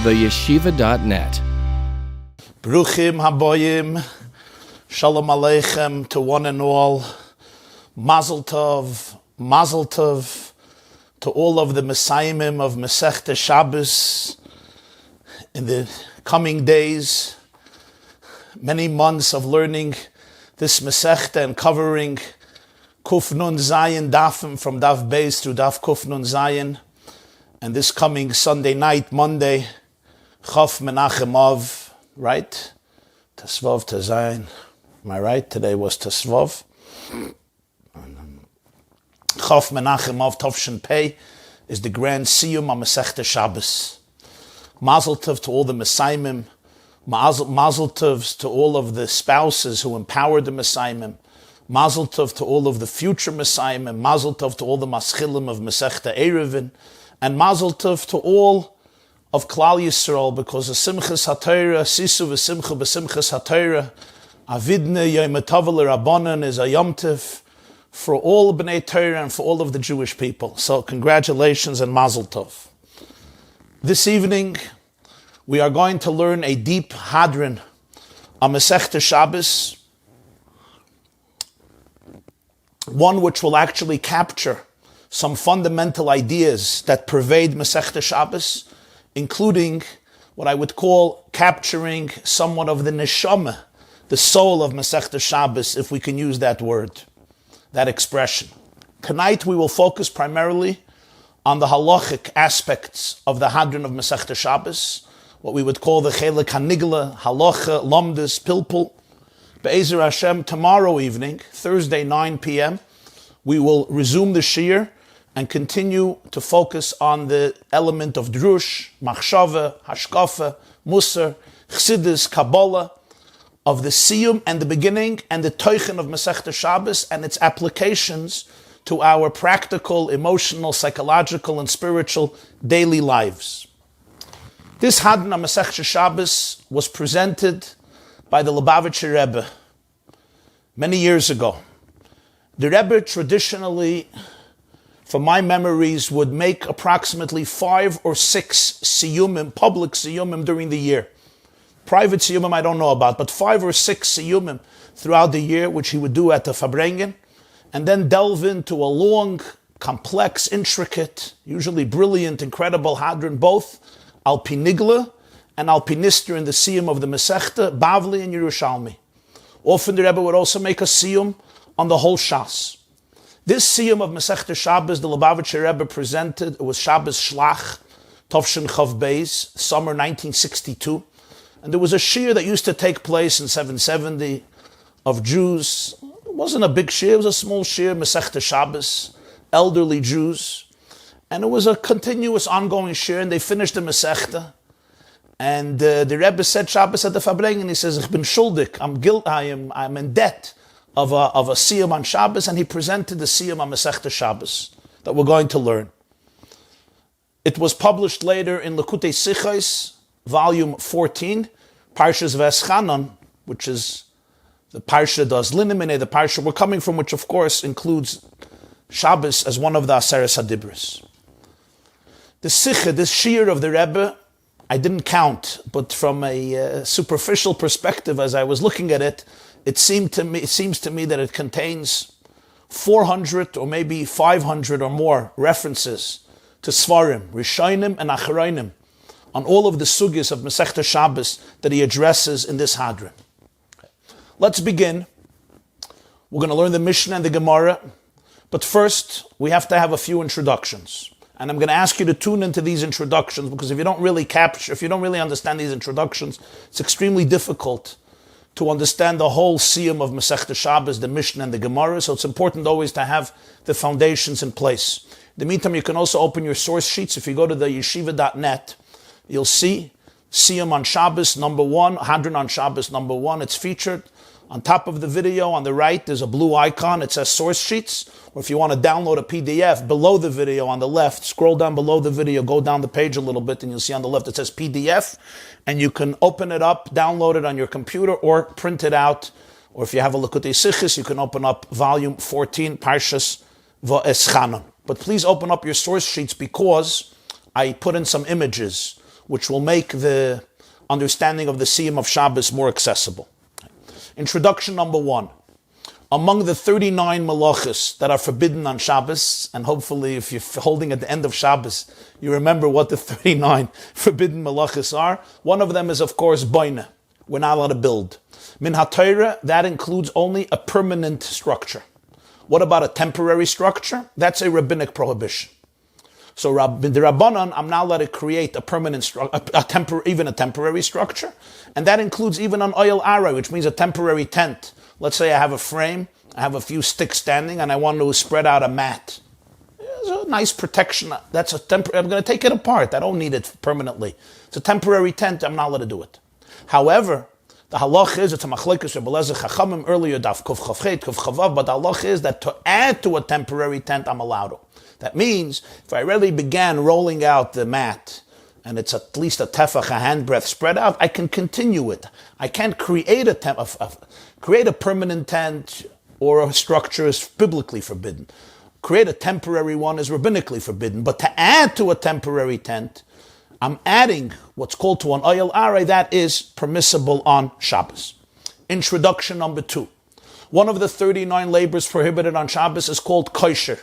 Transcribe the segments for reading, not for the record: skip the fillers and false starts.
theyeshiva.net. Bruchim haboyim, shalom aleichem to one and all, mazel tov to all of the Messiahim of Mesechta Shabbos in the coming days, many months of learning this Mesechta and covering Kuf Nun Zayin Dafim from Daf Beis through Daf Kuf Nun Zayin, and this coming Sunday night, Monday, Chof Menachem Av, right? Tesvav Tezayin. Am I right? Today was Tesvav. Chof Menachem Av Tovshin Pei is the grand siyum on Mesechta Shabbos. Mazel tov to all the Messiahim. Mazel tov to all of the spouses who empowered the Messiahim. Mazel tov to all of the future Messiahim. Mazel tov to all the Maschilim of Mesechta Erevin. And Mazel tov to all of Klal Yisrael, because the Simches HaTorah, Sisu v'Simcha b'Simches HaTorah, Avidne Yom Tov Rabbanan is a Yom Tov for all B'nai Torah and for all of the Jewish people. So congratulations and Mazel tov. This evening, we are going to learn a deep Hadran on Mesechta Shabbos, one which will actually capture some fundamental ideas that pervade Mesechta Shabbos, including what I would call capturing somewhat of the neshama, the soul of Mesechta Shabbos, if we can use that word, that expression. Tonight we will focus primarily on the halachic aspects of the Hadran of Mesechta Shabbos, what we would call the Chelek Hanigla, Halacha, Lomdus, Pilpul. Be'ezer Hashem, tomorrow evening, Thursday, 9 p.m., we will resume the Shiur and continue to focus on the element of Drush, Machshava, Hashkafa, Musar, Chassidus, Kabbalah, of the Siyum and the beginning and the Teuchen of Mesechta Shabbos and its applications to our practical, emotional, psychological, and spiritual daily lives. This Hadran on Mesechta Shabbos was presented by the Lubavitcher Rebbe many years ago. The Rebbe traditionally, from my memories, would make approximately 5 or 6 siyumim, public siyumim during the year. Private siyumim I don't know about, but 5 or 6 siyumim throughout the year, which he would do at the Fabrengen, and then delve into a long, complex, intricate, usually brilliant, incredible Hadran, both Al Pinigla and Al Pinister in the siyum of the Mesechta, Bavli and Yerushalmi. Often the Rebbe would also make a siyum on the whole Shas. This siyum of Mesechta Shabbos, the Lubavitcher Rebbe presented, it was Shabbos Shlach, Tovshin Chav Beis, summer 1962. And there was a shiur that used to take place in 770 of Jews. It wasn't a big shiur, it was a small shiur, Mesechta Shabbos, elderly Jews. And it was a continuous, ongoing shiur, and they finished the Mesechta. And the Rebbe said Shabbos at the Fabrengen, and he says, Ich bin schuldig, I'm in debt of a siyum on Shabbos, and he presented the siyum on Mesechta Shabbos that we're going to learn. It was published later in Likkutei Siches, volume 14, Parshas Vaschanon, which is the Parsha does Linimene, the Parsha we're coming from, which of course includes Shabbos as one of the Aseres HaDibros. The Siche, this shiur of the Rebbe, I didn't count, but from a superficial perspective, as I was looking at it, it seems to me that it contains 400 or maybe 500 or more references to Svarim, Rishonim and Acharonim, on all of the sugyas of Mesechta Shabbos that he addresses in this Hadran. Let's begin. We're going to learn the Mishnah and the Gemara, but first we have to have a few introductions. And I'm going to ask you to tune into these introductions, because if you don't really understand these introductions, it's extremely difficult to understand the whole siyum of Mesechta Shabbos, the Mishnah and the Gemara. So it's important always to have the foundations in place. In the meantime, you can also open your source sheets. If you go to the yeshiva.net, you'll see siyum on Shabbos number 1, Hadran on Shabbos number 1. It's featured on top of the video. On the right, there's a blue icon. It says source sheets. Or if you want to download a PDF, below the video on the left, scroll down below the video, go down the page a little bit, and you'll see on the left it says PDF. And you can open it up, download it on your computer, or print it out. Or if you have a Likkutei Siches, you can open up volume 14, Parshas Vaschanon. But please open up your source sheets, because I put in some images which will make the understanding of the Siyum of Shabbos more accessible. Introduction number 1. Among the 39 Melachas that are forbidden on Shabbos, and hopefully if you're holding at the end of Shabbos, you remember what the 39 forbidden Melachas are. One of them is, of course, Boina. We're not allowed to build. Min HaTorah, that includes only a permanent structure. What about a temporary structure? That's a rabbinic prohibition. So the Rabbanon, I'm not allowed to create a permanent structure, even a temporary structure. And that includes even an oil aray, which means a temporary tent. Let's say I have a frame, I have a few sticks standing, and I want to spread out a mat. It's a nice protection. That's a I'm going to take it apart. I don't need it permanently. It's a temporary tent. I'm not allowed to do it. However, the halach is, it's a machlekes Rebbe Lezer Chachamim earlier, daf kuf chavchet, kuf chavav, but the halach is that to add to a temporary tent, I'm allowed to. That means, if I really began rolling out the mat, and it's at least a tefach, a handbreadth spread out, I can continue it. I can't create create a permanent tent or a structure is biblically forbidden. Create a temporary one is rabbinically forbidden. But to add to a temporary tent, I'm adding what's called to an oil aray, that is permissible on Shabbos. Introduction number 2. One of the 39 labors prohibited on Shabbos is called kosher,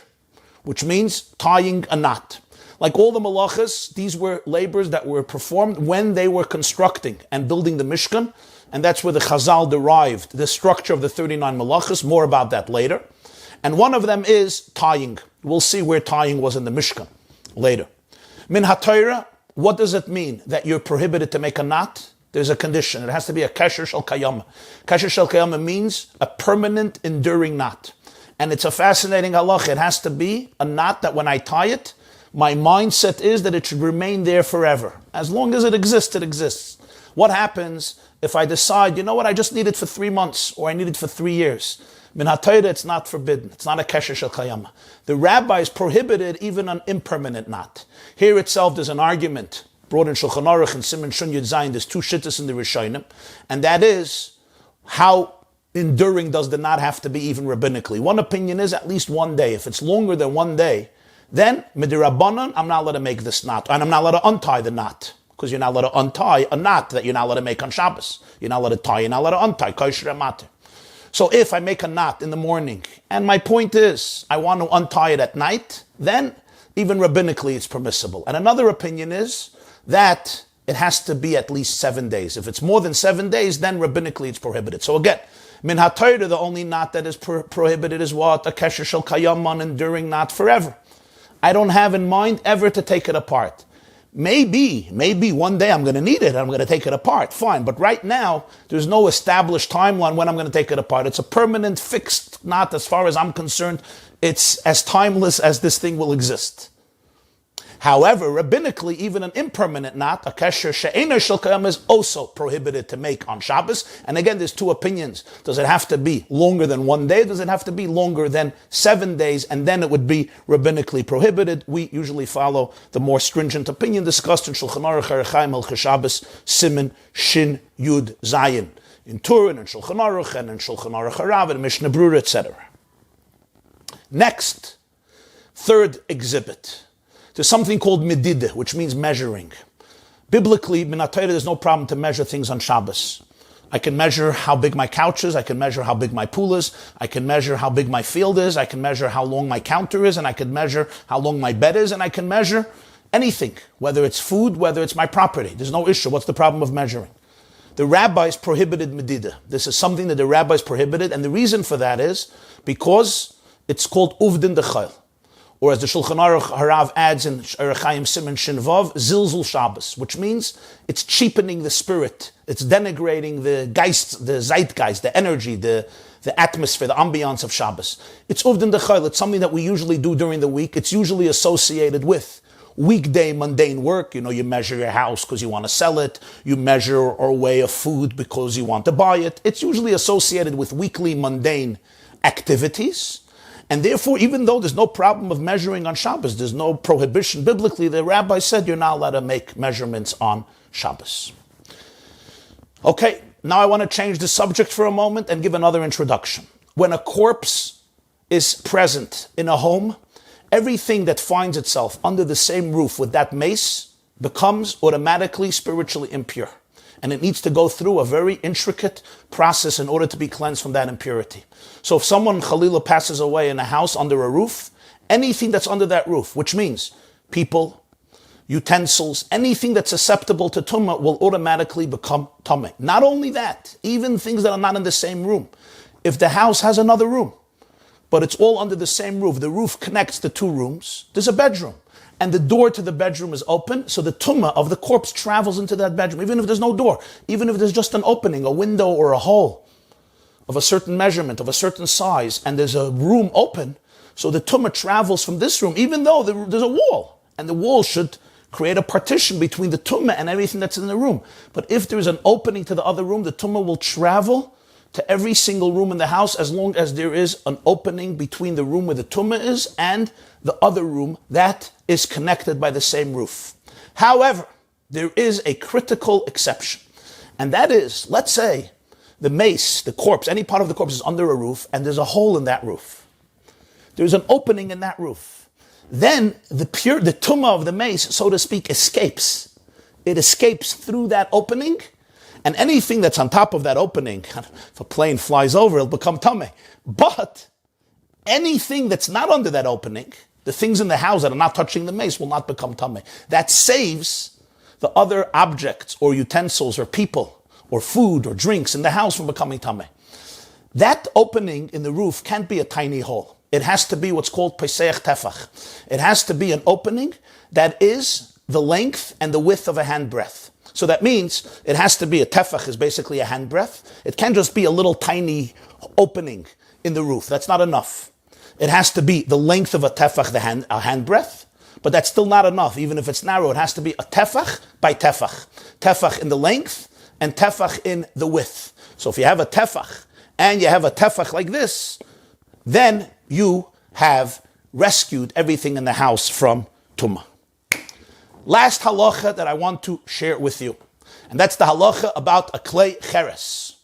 which means tying a knot. Like all the Melachas, these were labors that were performed when they were constructing and building the Mishkan, and that's where the Chazal derived the structure of the 39 Melachas. More about that later. And one of them is tying. We'll see where tying was in the Mishkan later. Min HaTorah, what does it mean that you're prohibited to make a knot? There's a condition. It has to be a kesher shel kayama. Kesher shel kayama means a permanent, enduring knot. And it's a fascinating halach. It has to be a knot that when I tie it, my mindset is that it should remain there forever. As long as it exists, it exists. What happens if I decide, you know what, I just need it for 3 months, or I need it for 3 years? Min HaTorah, it's not forbidden. It's not a kesher shel kayama. The rabbis prohibited even an impermanent knot. Here itself, there's an argument brought in Shulchan Aruch and Siman Shun Yud Zayin. There's 2 shittas in the Rishonim, and that is how enduring does the knot have to be even rabbinically. One opinion is at least 1 day. If it's longer than 1 day, then midirabbanan, I'm not allowed to make this knot, and I'm not allowed to untie the knot, because you're not allowed to untie a knot that you're not allowed to make on Shabbos. You're not allowed to tie, you're not allowed to untie. Kosher matter. So if I make a knot in the morning, and my point is, I want to untie it at night, then even rabbinically it's permissible. And another opinion is that it has to be at least 7 days. If it's more than 7 days, then rabbinically it's prohibited. So again, Min HaTorah, the only knot that is prohibited is what? A kesher shel kayam, enduring knot forever. I don't have in mind ever to take it apart. Maybe 1 day I'm going to need it, I'm going to take it apart, fine. But right now, there's no established timeline when I'm going to take it apart. It's a permanent, fixed knot as far as I'm concerned. It's as timeless as this thing will exist. However, rabbinically, even an impermanent knot, a kesher she'eino shel kayam, is also prohibited to make on Shabbos. And again, there's 2 opinions. Does it have to be longer than 1 day? Does it have to be longer than 7 days? And then it would be rabbinically prohibited. We usually follow the more stringent opinion discussed in Shulchan Aruch Erechaim Hilchos Shabbos, Siman Shin Yud Zayin, in Turin and Shulchan Aruch and in Shulchan Aruch Harav and Mishnah Brura, etc. Next, 3rd exhibit. There's something called medida, which means measuring. Biblically, Min HaTorah, there's no problem to measure things on Shabbos. I can measure how big my couch is, I can measure how big my pool is, I can measure how big my field is, I can measure how long my counter is, and I can measure how long my bed is, and I can measure anything, whether it's food, whether it's my property. There's no issue. What's the problem of measuring? The rabbis prohibited medida. This is something that the rabbis prohibited, and the reason for that is because it's called uvdin dechayil. Or as the Shulchan Aruch Harav adds in Erechaim Siman Shin Vav, Zilzul Shabbos, which means it's cheapening the spirit, it's denigrating the geist, the zeitgeist, the energy, the atmosphere, the ambiance of Shabbos. It's uvdin dechayil. It's something that we usually do during the week. It's usually associated with weekday mundane work. You know, you measure your house because you want to sell it. You measure or weigh a food because you want to buy it. It's usually associated with weekly mundane activities. And therefore, even though there's no problem of measuring on Shabbos, there's no prohibition biblically, the rabbi said you're not allowed to make measurements on Shabbos. Okay, now I want to change the subject for a moment and give another introduction. When a corpse is present in a home, everything that finds itself under the same roof with that mace becomes automatically spiritually impure. And it needs to go through a very intricate process in order to be cleansed from that impurity. So if someone, Chalila, passes away in a house under a roof, anything that's under that roof, which means people, utensils, anything that's susceptible to tumah will automatically become tumah. Not only that, even things that are not in the same room. If the house has another room, but it's all under the same roof, the roof connects the two rooms, there's a bedroom. And the door to the bedroom is open, so the tumah of the corpse travels into that bedroom, even if there's no door, even if there's just an opening, a window or a hole of a certain measurement, of a certain size, and there's a room open, so the tumah travels from this room, even though there's a wall, and the wall should create a partition between the tumah and everything that's in the room. But if there's an opening to the other room, the tumah will travel to every single room in the house as long as there is an opening between the room where the tumah is and the other room that is connected by the same roof. However, there is a critical exception. And that is, let's say the mace, the corpse, any part of the corpse is under a roof and there's a hole in that roof. There's an opening in that roof. Then the tumah of the mace, so to speak, escapes. It escapes through that opening, and anything that's on top of that opening, if a plane flies over, it'll become tumah. But anything that's not under that opening, the things in the house that are not touching the mace, will not become tumah. That saves the other objects or utensils or people or food or drinks in the house from becoming tumah. That opening in the roof can't be a tiny hole. It has to be what's called peseach tefach. It has to be an opening that is the length and the width of a handbreadth. So that means it has to be a tefach, is basically a handbreadth. It can't just be a little tiny opening in the roof. That's not enough. It has to be the length of a tefach, a handbreadth, but that's still not enough. Even if it's narrow, it has to be a tefach by tefach. Tefach in the length and tefach in the width. So if you have a tefach and you have a tefach like this, then you have rescued everything in the house from tumah. Last halacha that I want to share with you, and that's the halacha about a clay cheres.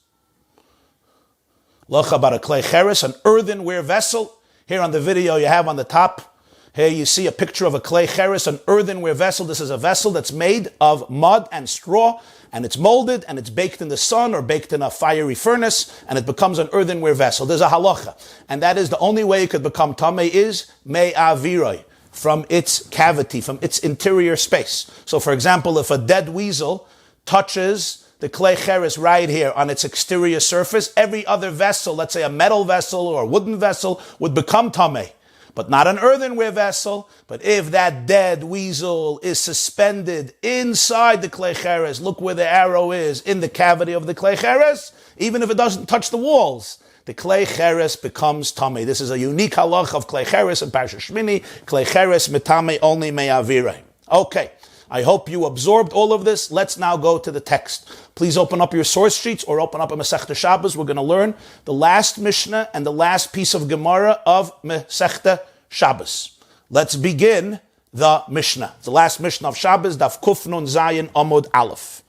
Halacha about a clay cheres, an earthenware vessel. Here on the video you have on the top, here you see a picture of a clay cheres, an earthenware vessel. This is a vessel that's made of mud and straw, and it's molded, and it's baked in the sun or baked in a fiery furnace, and it becomes an earthenware vessel. There's a halacha, and that is the only way it could become tamei is me'aviroi, from its cavity, from its interior space. So for example, if a dead weasel touches the clay cheres right here on its exterior surface, every other vessel, let's say a metal vessel or a wooden vessel, would become tamei. But not an earthenware vessel. But if that dead weasel is suspended inside the clay cheres, look where the arrow is, in the cavity of the clay cheres, even if it doesn't touch the walls, the clay cheres becomes tamei. This is a unique halach of clay cheres in Parshas Shmini. Clay cheres mitame only me'avirei. Okay, I hope you absorbed all of this. Let's now go to the text. Please open up your source sheets or open up a Mesechta Shabbos. We're going to learn the last Mishnah and the last piece of Gemara of Mesechta Shabbos. Let's begin the Mishnah. The last Mishnah of Shabbos, Daf Kuf Nun Zayin Amud Aleph.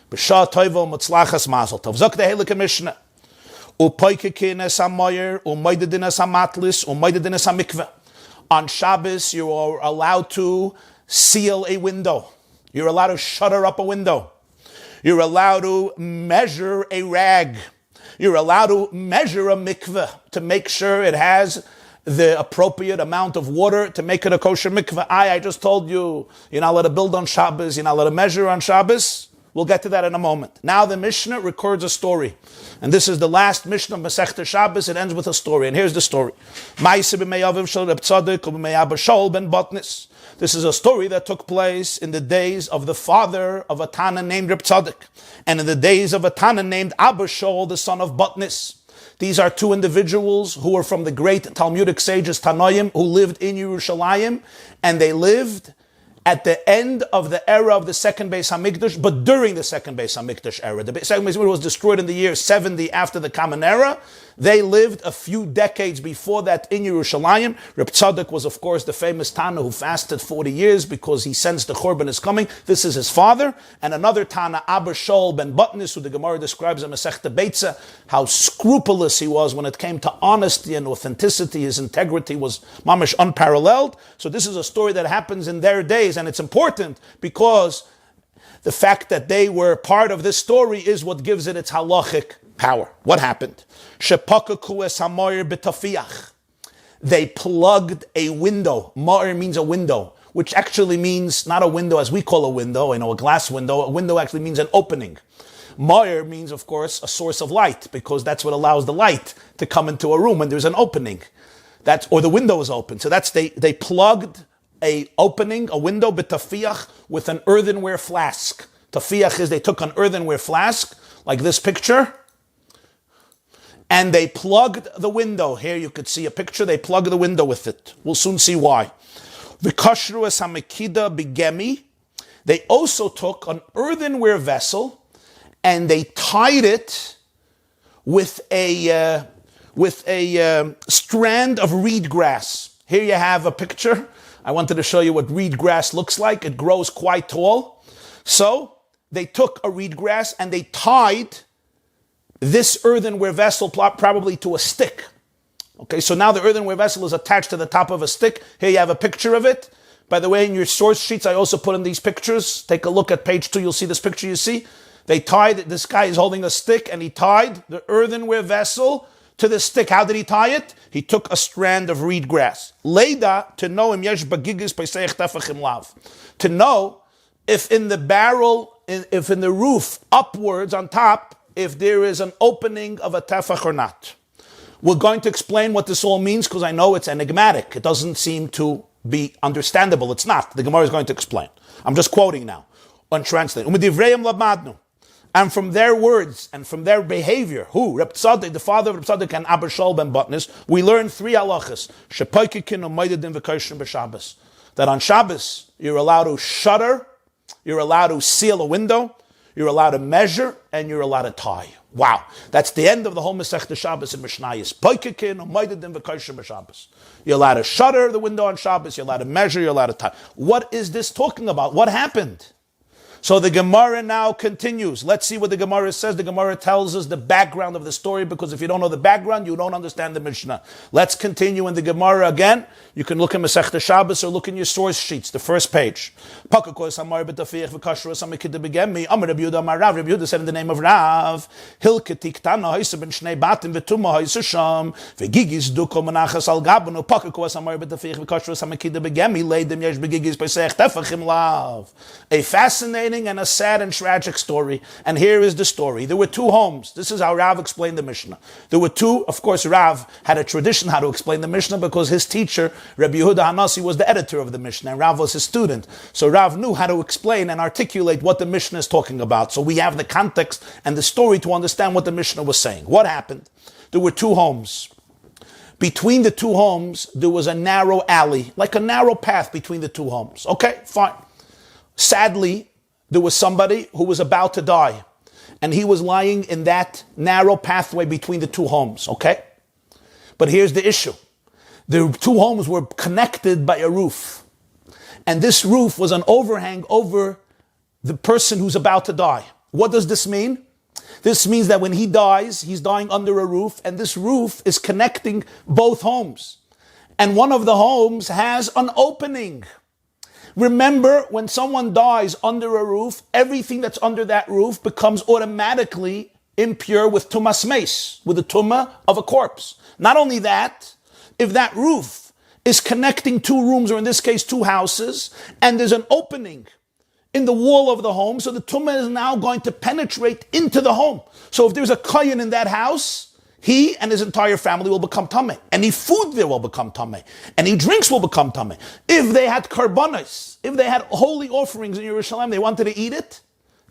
B'shah toivo mutzlachas mazel tov. Zok the Heilige Mishnah. On Shabbos, you are allowed to seal a window. You're allowed to shutter up a window. You're allowed to measure a rag. You're allowed to measure a mikveh to make sure it has the appropriate amount of water to make it a kosher mikveh. I just told you, you're not allowed to build on Shabbos. You're not allowed to measure on Shabbos. We'll get to that in a moment. Now the Mishnah records a story. And this is the last Mishnah of Mesechta Shabbos. It ends with a story. And here's the story. This is a story that took place in the days of the father of a Tana named Reb Tzadok, and in the days of a Tana named Abba Shaul, the son of Botnis. These are two individuals who were from the great Talmudic sages Tanoim, who lived in Yerushalayim, and they lived at the end of the era of the second Beis Hamikdash, but during the second Beis Hamikdash era. The second Beis Hamikdash was destroyed in the year 70 after the Common Era. They lived a few decades before that in Yerushalayim. Reb Tzadok was, of course, the famous Tana who fasted 40 years because he sensed the Churban is coming. This is his father. And another Tana, Abba Shaul ben Botnis, who the Gemara describes in Mesechta Beitza, how scrupulous he was when it came to honesty and authenticity. His integrity was mamish unparalleled. So this is a story that happens in their days, phrase, and it's important because the fact that they were part of this story is what gives it its halachic power. What happened? They plugged a window. Ma'ir means a window, which actually means not a window as we call a window, a glass window. A window actually means an opening. Ma'ir means, of course, a source of light, because that's what allows the light to come into a room when there's an opening. Or the window is open. So they plugged a opening, a window, b'tafiach, with an earthenware flask. Tafiach is they took an earthenware flask, like this picture, and they plugged the window. Here you could see a picture. They plugged the window with it. We'll soon see why. V'kashru es hamekida b'gemi. They also took an earthenware vessel and they tied it with a strand of reed grass. Here you have a picture. I wanted to show you what reed grass looks like. It grows quite tall. So they took a reed grass and they tied this earthenware vessel probably to a stick. Okay, so now the earthenware vessel is attached to the top of a stick. Here you have a picture of it. By the way, in your source sheets, I also put in these pictures. Take a look at page 2. You'll see this picture you see. They tied, this guy is holding a stick and he tied the earthenware vessel to the stick. How did he tie it? He took a strand of reed grass. Leida, to know im yesh bagigis peiseich tefachim lav. To know if in the barrel, if in the roof, upwards on top, if there is an opening of a tefach or not. We're going to explain what this all means because I know it's enigmatic. It doesn't seem to be understandable. It's not. The Gemara is going to explain. I'm just quoting now. Untranslated. And from their words and from their behavior, Reb Tzaddik, the father of Reb Tzaddik and Abba Shol ben Botnis, we learn 3 halachas. That on Shabbos, you're allowed to shutter, you're allowed to seal a window, you're allowed to measure, and you're allowed to tie. Wow. That's the end of the whole Mesechta Shabbos in Mishnayos. You're allowed to shutter the window on Shabbos, you're allowed to measure, you're allowed to tie. What is this talking about? What happened? So the Gemara now continues. Let's see what the Gemara says. The Gemara tells us the background of the story, because if you don't know the background, you don't understand the Mishnah. Let's continue in the Gemara again. You can look in Mesechta Shabbos or look in your source sheets, the first page. Rabbi Yehuda said in the name of Rav, a fascinating and a sad and tragic story. And here is the story. There were 2 homes. This is how Rav explained the Mishnah. There were 2, of course, Rav had a tradition how to explain the Mishnah because his teacher, Rabbi Yehuda Hanasi, was the editor of the Mishnah and Rav was his student. So Rav knew how to explain and articulate what the Mishnah is talking about. So we have the context and the story to understand what the Mishnah was saying. What happened? There were 2 homes. Between the 2 homes, there was a narrow alley, like a narrow path between the 2 homes. Okay, fine. Sadly, there was somebody who was about to die, and he was lying in that narrow pathway between the 2 homes, okay? But here's the issue. The 2 homes were connected by a roof, and this roof was an overhang over the person who's about to die. What does this mean? This means that when he dies, he's dying under a roof, and this roof is connecting both homes. And one of the homes has an opening. Remember, when someone dies under a roof, everything that's under that roof becomes automatically impure with tumas meis, with the tumah of a corpse. Not only that, if that roof is connecting 2 rooms, or in this case 2 houses, and there's an opening in the wall of the home, so the tumah is now going to penetrate into the home. So if there's a kohen in that house, he and his entire family will become tameh. Any food there will become tameh. Any drinks will become tameh. If they had karbanos, if they had holy offerings in Yerushalayim, they wanted to eat it,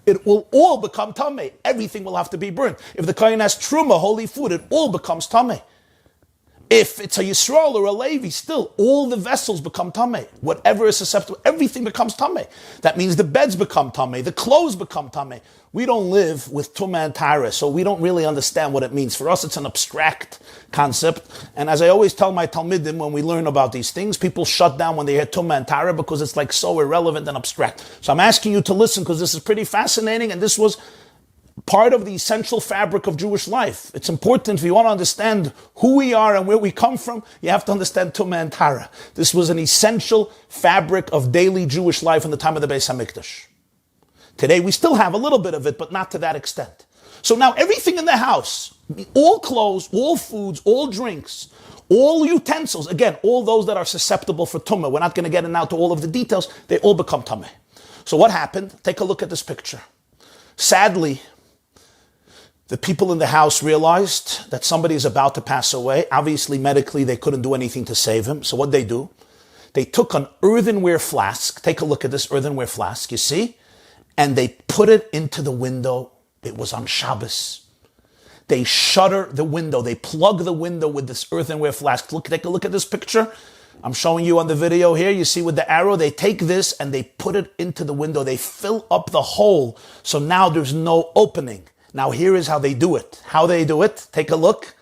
it will all become tameh. Everything will have to be burned. If the kohen has truma, holy food, it all becomes tameh. If it's a Yisrael or a Levi, still, all the vessels become tameh. Whatever is susceptible, everything becomes tameh. That means the beds become tameh, the clothes become tameh. We don't live with tumah and tara, so we don't really understand what it means. For us, it's an abstract concept. And as I always tell my Talmidim when we learn about these things, people shut down when they hear tumah and tara because it's like so irrelevant and abstract. So I'm asking you to listen because this is pretty fascinating, and this was part of the essential fabric of Jewish life. It's important if you want to understand who we are and where we come from, you have to understand Tumah and Tara. This was an essential fabric of daily Jewish life in the time of the Beis HaMikdash. Today we still have a little bit of it, but not to that extent. So now everything in the house, all clothes, all foods, all drinks, all utensils, again, all those that are susceptible for Tumah, we're not going to get into all of the details, they all become Tumah. So what happened? Take a look at this picture. Sadly, the people in the house realized that somebody is about to pass away. Obviously, medically, they couldn't do anything to save him. So what they do? They took an earthenware flask. Take a look at this earthenware flask, you see? And they put it into the window. It was on Shabbos. They shutter the window. They plug the window with this earthenware flask. Look, take a look at this picture. I'm showing you on the video here. You see with the arrow, they take this and they put it into the window. They fill up the hole. So now there's no opening. Now here is how they do it. How they do it. Take a look.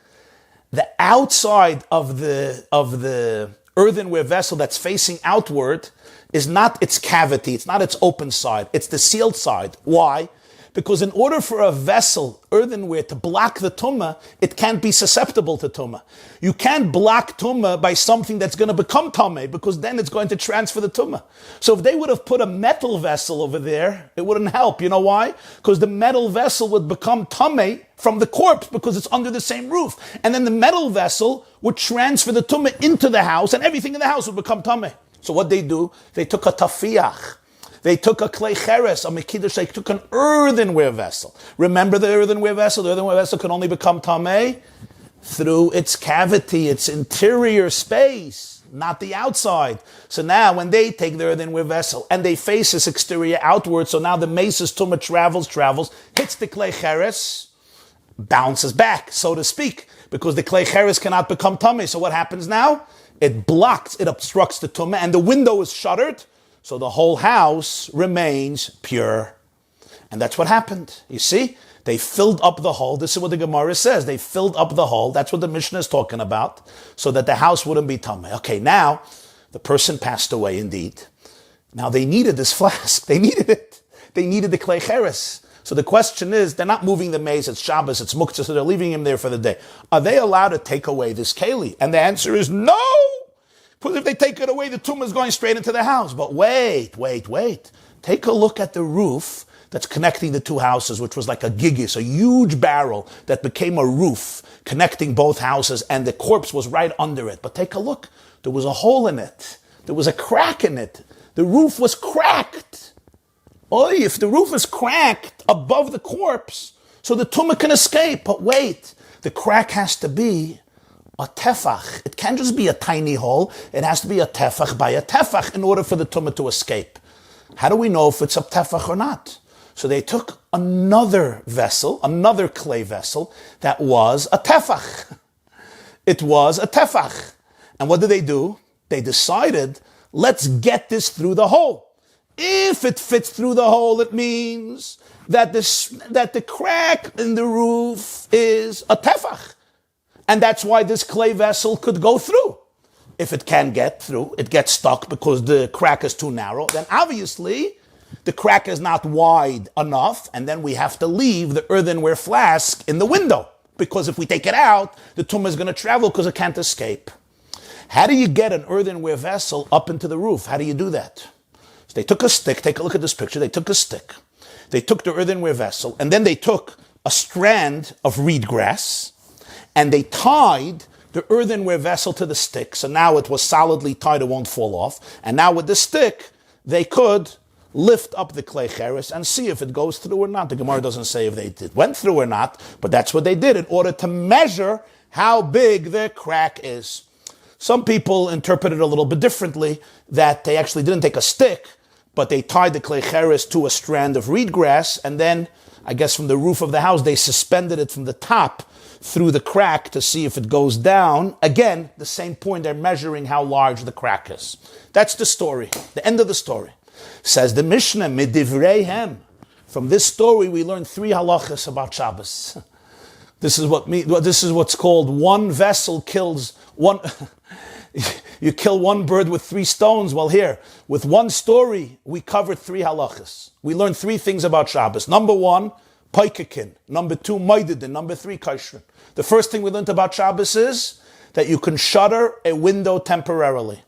The outside of the earthenware vessel that's facing outward is not its cavity. It's not its open side. It's the sealed side. Why? Because in order for a vessel, earthenware, to block the tumah, it can't be susceptible to tumah. You can't block tumah by something that's going to become tameh, because then it's going to transfer the tumah. So if they would have put a metal vessel over there, it wouldn't help. You know why? Because the metal vessel would become tameh from the corpse, because it's under the same roof. And then the metal vessel would transfer the tumah into the house, and everything in the house would become tameh. So what they do, they took a tafiach. They took a klei cheres, a mekidush, they took an earthenware vessel. Remember the earthenware vessel? The earthenware vessel can only become tameh through its cavity, its interior space, not the outside. So now when they take the earthenware vessel and they face this exterior outward, so now the meses tumah travels, hits the klei cheres, bounces back, so to speak, because the klei cheres cannot become tameh. So what happens now? It blocks, it obstructs the tumah, and the window is shuttered. So the whole house remains pure. And that's what happened. You see? They filled up the hole. This is what the Gemara says. They filled up the hole. That's what the Mishnah is talking about. So that the house wouldn't be tameh. Okay, now, the person passed away indeed. Now they needed this flask. They needed it. They needed the klei cheres. So the question is, they're not moving the maze. It's Shabbos, it's Muktzah, so they're leaving him there for the day. Are they allowed to take away this keli? And the answer is no! Because if they take it away, the tumah is going straight into the house. But wait. Take a look at the roof that's connecting the two houses, which was like a gigis, a huge barrel that became a roof connecting both houses, and the corpse was right under it. But take a look. There was a hole in it. There was a crack in it. The roof was cracked. Oh, if the roof is cracked above the corpse, so the tumah can escape. But wait, the crack has to be a tefach. It can't just be a tiny hole. It has to be a tefach by a tefach in order for the tumah to escape. How do we know if it's a tefach or not? So they took another vessel, another clay vessel, that was a tefach. It was a tefach. And what did they do? They decided, let's get this through the hole. If it fits through the hole, it means that the crack in the roof is a tefach. And that's why this clay vessel could go through. If it can get through, it gets stuck because the crack is too narrow, then obviously the crack is not wide enough, and then we have to leave the earthenware flask in the window. Because if we take it out, the tumah is going to travel because it can't escape. How do you get an earthenware vessel up into the roof? How do you do that? So they took a stick, take a look at this picture, they took a stick, they took the earthenware vessel, and then they took a strand of reed grass, and they tied the earthenware vessel to the stick. So now it was solidly tied, it won't fall off. And now with the stick, they could lift up the klei cheres and see if it goes through or not. The Gemara doesn't say if they went through or not, but that's what they did in order to measure how big the crack is. Some people interpret it a little bit differently, that they actually didn't take a stick, but they tied the klei cheres to a strand of reed grass, and then, I guess from the roof of the house, they suspended it from the top through the crack to see if it goes down. Again, the same point, they're measuring how large the crack is. That's the story, the end of the story. Says the Mishnah, midivreihem. From this story, we learn 3 halachas about Shabbos. This is what's called one vessel kills one. You kill one bird with 3 stones. Well, here, with one story, we covered 3 halachas. We learned 3 things about Shabbos. Number 1, Poikekin. Number 2, moidedin. Number 3, kaishrin. The first thing we learned about Shabbos is that you can shutter a window temporarily.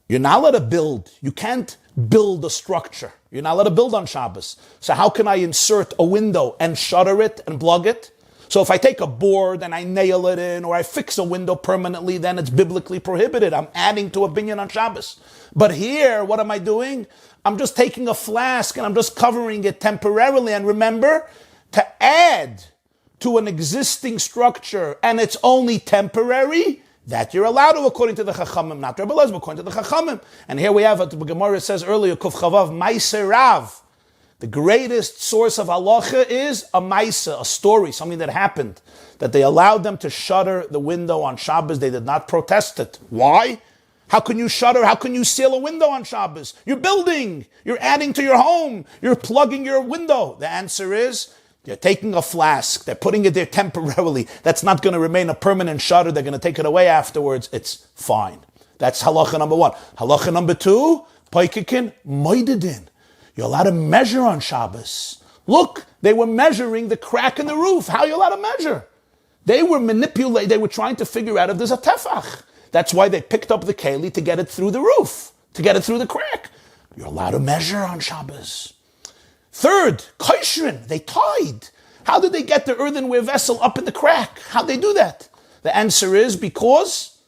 You're not allowed to build. You can't build a structure. You're not allowed to build on Shabbos. So how can I insert a window and shutter it and plug it? So if I take a board and I nail it in or I fix a window permanently, then it's biblically prohibited. I'm adding to a binyan on Shabbos. But here, what am I doing? I'm just taking a flask and I'm just covering it temporarily. And remember, to add to an existing structure and it's only temporary, that you're allowed to according to the Chachamim, not Rabbi Lezma, according to the Chachamim. And here we have what the Gemara says earlier, Kuf Chavav, Maiser Rav. The greatest source of halacha is a maisa, a story, something that happened, that they allowed them to shutter the window on Shabbos. They did not protest it. Why? How can you shutter? How can you seal a window on Shabbos? You're building. You're adding to your home. You're plugging your window. The answer is, they're taking a flask. They're putting it there temporarily. That's not going to remain a permanent shutter. They're going to take it away afterwards. It's fine. That's halacha number 1. Halacha number 2, poikekin moidedin. You're allowed to measure on Shabbos. Look, they were measuring the crack in the roof. How are you allowed to measure? They were manipulating. They were trying to figure out if there's a tefach. That's why they picked up the keli to get it through the roof, to get it through the crack. You're allowed to measure on Shabbos. Third, kaishrin, they tied. How did they get the earthenware vessel up in the crack? How'd they do that? The answer is because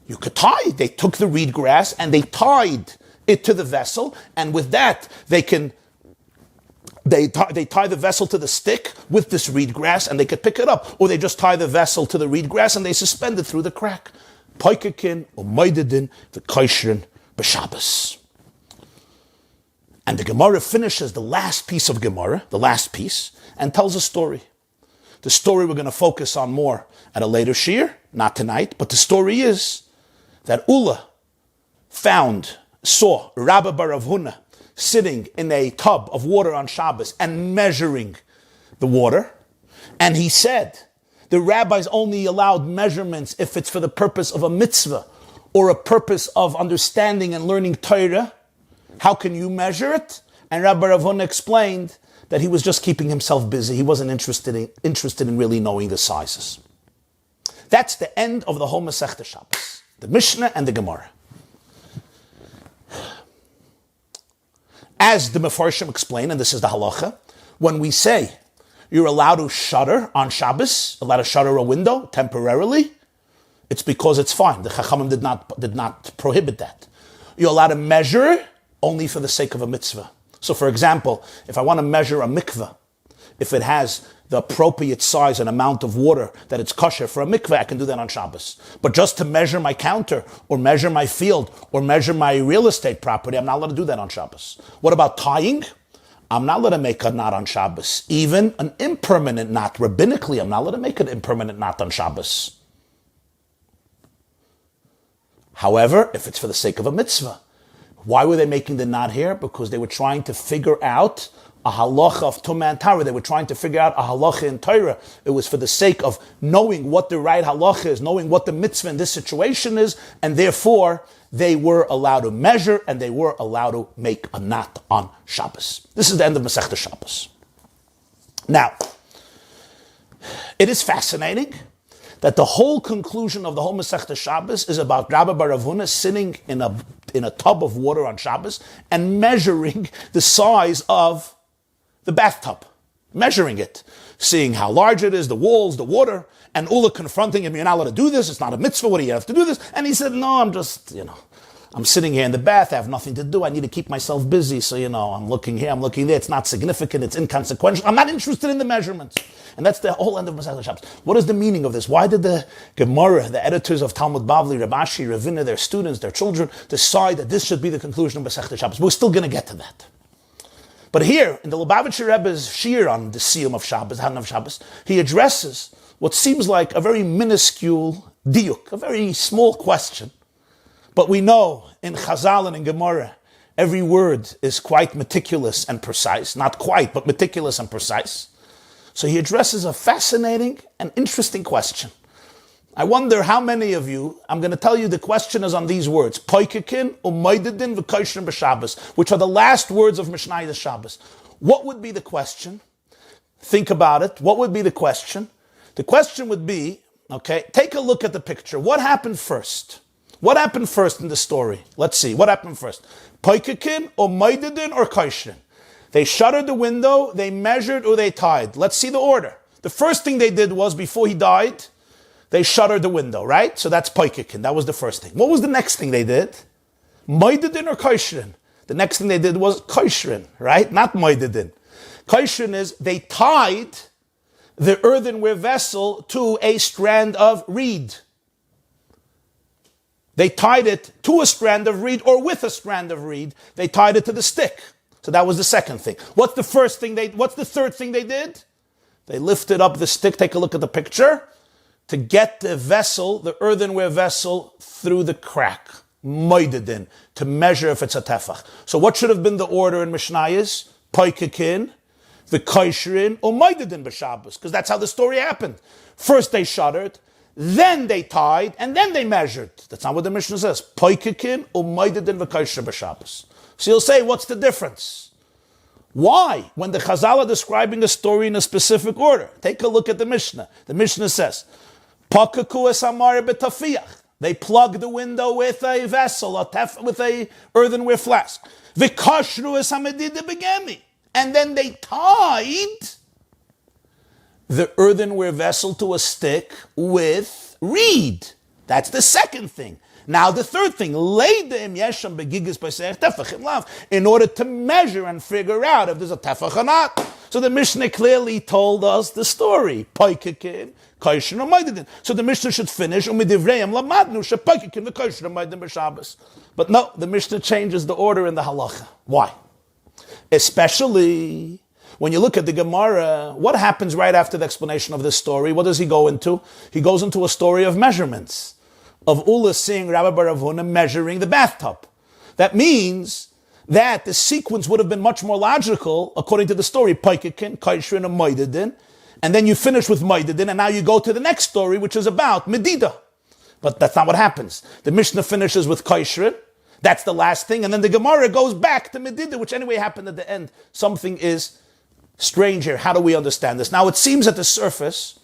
you could tie. They took the reed grass and they tied it to the vessel, and with that they tie the vessel to the stick with this reed grass and they could pick it up, or they just tie the vessel to the reed grass and they suspend it through the crack. Poikekin or moidedin the kaishrin b'Shabbos. And the Gemara finishes the last piece of Gemara, and tells a story. The story we're going to focus on more at a later shiur, not tonight, but the story is that Ula saw Rabbi Bar Rav Huna sitting in a tub of water on Shabbos and measuring the water. And he said, the rabbis only allowed measurements if it's for the purpose of a mitzvah or a purpose of understanding and learning Torah. How can you measure it? And Rabbi Rav Huna explained that he was just keeping himself busy. He wasn't interested in really knowing the sizes. That's the end of the whole Mesechta Shabbos, the Mishnah and the Gemara. As the Mefarshim explain, and this is the halacha, when we say you're allowed to shutter on Shabbos, allowed to shutter a window temporarily, it's because it's fine. The Chachamim did not prohibit that. You're allowed to measure only for the sake of a mitzvah. So for example, if I want to measure a mikveh, if it has the appropriate size and amount of water that it's kosher for a mikveh, I can do that on Shabbos. But just to measure my counter, or measure my field, or measure my real estate property, I'm not allowed to do that on Shabbos. What about tying? I'm not allowed to make a knot on Shabbos. Even an impermanent knot, rabbinically, I'm not allowed to make an impermanent knot on Shabbos. However, if it's for the sake of a mitzvah, why were they making the knot here? Because they were trying to figure out a halacha of Tumah and Tara. They were trying to figure out a halacha in Torah. It was for the sake of knowing what the right halacha is, knowing what the mitzvah in this situation is, and therefore they were allowed to measure and they were allowed to make a knot on Shabbos. This is the end of Mesechta Shabbos. Now, it is fascinating that the whole conclusion of the whole Mesechta Shabbos is about Rabbi Bar Rav Huna sitting in a tub of water on Shabbos and measuring the size of the bathtub, measuring it, seeing how large it is, the walls, the water, and Ula confronting him, you're not allowed to do this, it's not a mitzvah, what do you have to do this? And he said, no, I'm sitting here in the bath, I have nothing to do, I need to keep myself busy, so I'm looking here, I'm looking there, it's not significant, it's inconsequential, I'm not interested in the measurements. And that's the whole end of Mesechta Shabbos. What is the meaning of this? Why did the Gemara, the editors of Talmud Bavli, Rabbi, Ravina, their students, their children, decide that this should be the conclusion of Mesechta Shabbos? We're still going to get to that. But here, in the Lubavitcher Rebbe's Shiur on the Siyum of Shabbos, Hadran of Shabbos, he addresses what seems like a very minuscule diuk, a very small question. But we know in Chazal and in Gemara, every word is quite meticulous and precise. Not quite, but meticulous and precise. So he addresses a fascinating and interesting question. I wonder how many of you, I'm going to tell you the question is on these words, Poikekin, Umaydidin, V'Kaishrin B'Shabbos, which are the last words of Mishnah Shabbos. What would be the question? think about it. What would be the question? The question would be, okay, take a look at the picture. What happened first? What happened first in the story? Let's see. What happened first? Poikekin or Maididin or Kaishrin? They shuttered the window, they measured, or they tied. Let's see the order. The first thing they did was, before he died, they shuttered the window, right? So that's Poikekin. That was the first thing. What was the next thing they did? Maididin or Kaishrin? The next thing they did was Kaishrin, right? Not Maididin. Kaishrin is they tied the earthenware vessel to a strand of reed. They tied it to a strand of reed or with a strand of reed. They tied it to the stick. So that was the second thing. What's the third thing they did? They lifted up the stick, take a look at the picture, to get the vessel, the earthenware vessel, through the crack. Moidedin, to measure if it's a tefach. So what should have been the order in Mishnayos? Poikekin, the kaishrin, or moidedin b'Shabbos, because that's how the story happened. First they shuddered, then they tied, and then they measured. That's not what the Mishnah says. Poikekin, or moidedin v'kaishrin b'Shabbos. So you'll say, what's the difference? Why? When the Chazal are describing a story in a specific order. Take a look at the Mishnah. The Mishnah says, Pakaku es amar b'tafiyach. They plugged the window with a vessel, with a earthenware flask. V'kashru es hamedida begemi. And then they tied the earthenware vessel to a stick with reed. That's the second thing. Now the third thing, in order to measure and figure out if there's a tefach or not. So the Mishnah clearly told us the story. So the Mishnah should finish. But no, the Mishnah changes the order in the halacha. Why? Especially when you look at the Gemara, what happens right after the explanation of this story? What does he go into? He goes into a story of measurements. Of Ula seeing Rabbi Bar Avuna measuring the bathtub. That means that the sequence would have been much more logical, according to the story, Paikekin, Kaishrin, and Moidedin, and then you finish with Moidedin, and now you go to the next story, which is about Medida. But that's not what happens. The Mishnah finishes with Kaishrin, that's the last thing, and then the Gemara goes back to Medida, which anyway happened at the end. Something is strange here. How do we understand this? Now, it seems at the surface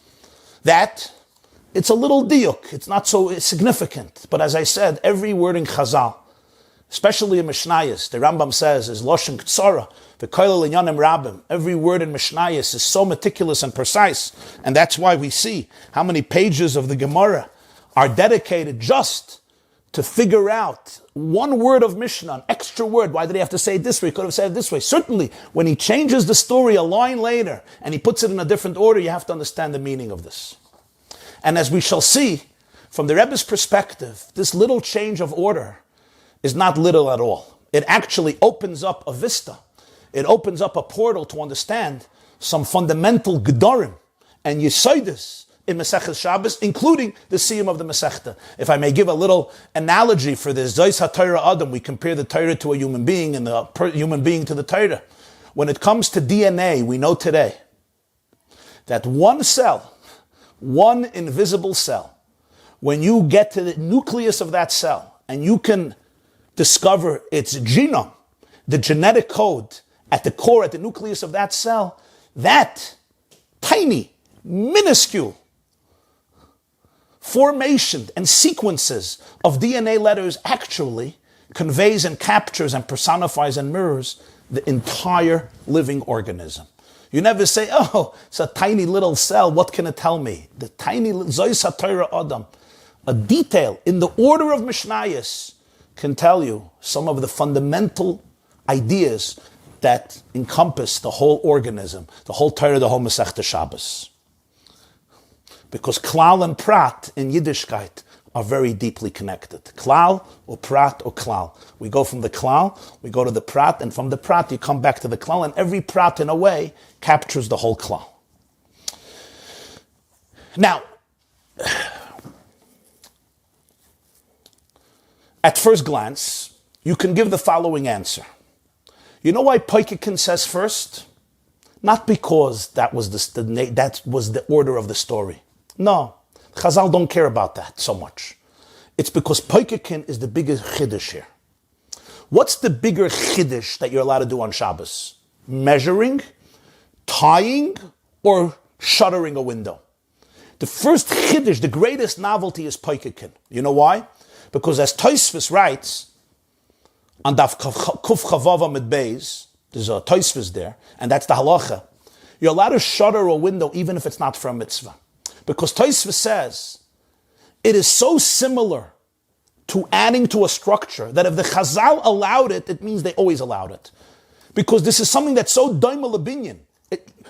that it's a little diuk. It's not so significant. But as I said, every word in Chazal, especially in Mishnayos, the Rambam says, is Loshen Ktsara, the Koilel Inyanim Rabbim. Every word in Mishnayos is so meticulous and precise. And that's why we see how many pages of the Gemara are dedicated just to figure out one word of Mishnah, an extra word. Why did he have to say it this way? He could have said it this way. Certainly, when he changes the story a line later and he puts it in a different order, you have to understand the meaning of this. And as we shall see, from the Rebbe's perspective, this little change of order is not little at all. It actually opens up a vista. It opens up a portal to understand some fundamental gedarim and yesodis in Mesechta Shabbos, including the siyum of the Mesechta. If I may give a little analogy for this, Zois HaTorah Adam, we compare the Torah to a human being and the human being to the Torah. When it comes to DNA, we know today that one cell, one invisible cell, when you get to the nucleus of that cell and you can discover its genome, the genetic code at the core, at the nucleus of that cell, that tiny, minuscule formation and sequences of DNA letters actually conveys and captures and personifies and mirrors the entire living organism. You never say, oh, it's a tiny little cell, what can it tell me? The tiny Zois HaTorah Adam, a detail in the order of Mishnayos can tell you some of the fundamental ideas that encompass the whole organism, the whole Torah, the whole Mesechta Shabbos. Because klal and prat in Yiddishkeit are very deeply connected. Klal or prat or klal. We go from the klal, we go to the prat, and from the prat you come back to the klal, and every prat in a way captures the whole klal. Now, at first glance, you can give the following answer. You know why Poikekin says first? Not because that was the order of the story. No, Chazal don't care about that so much. It's because Poikekin is the bigger chiddush here. What's the bigger chiddush that you're allowed to do on Shabbos? Measuring, tying, or shuttering a window. The first chiddush, the greatest novelty is poikekin. You know why? Because as Tosfos writes, on Daf Kuf Chavava Mid Beis, there's a Tosfos there, and that's the halacha. You're allowed to shutter a window even if it's not for a mitzvah. Because Tosfos says, it is so similar to adding to a structure that if the Chazal allowed it, it means they always allowed it. Because this is something that's so daimel binyan.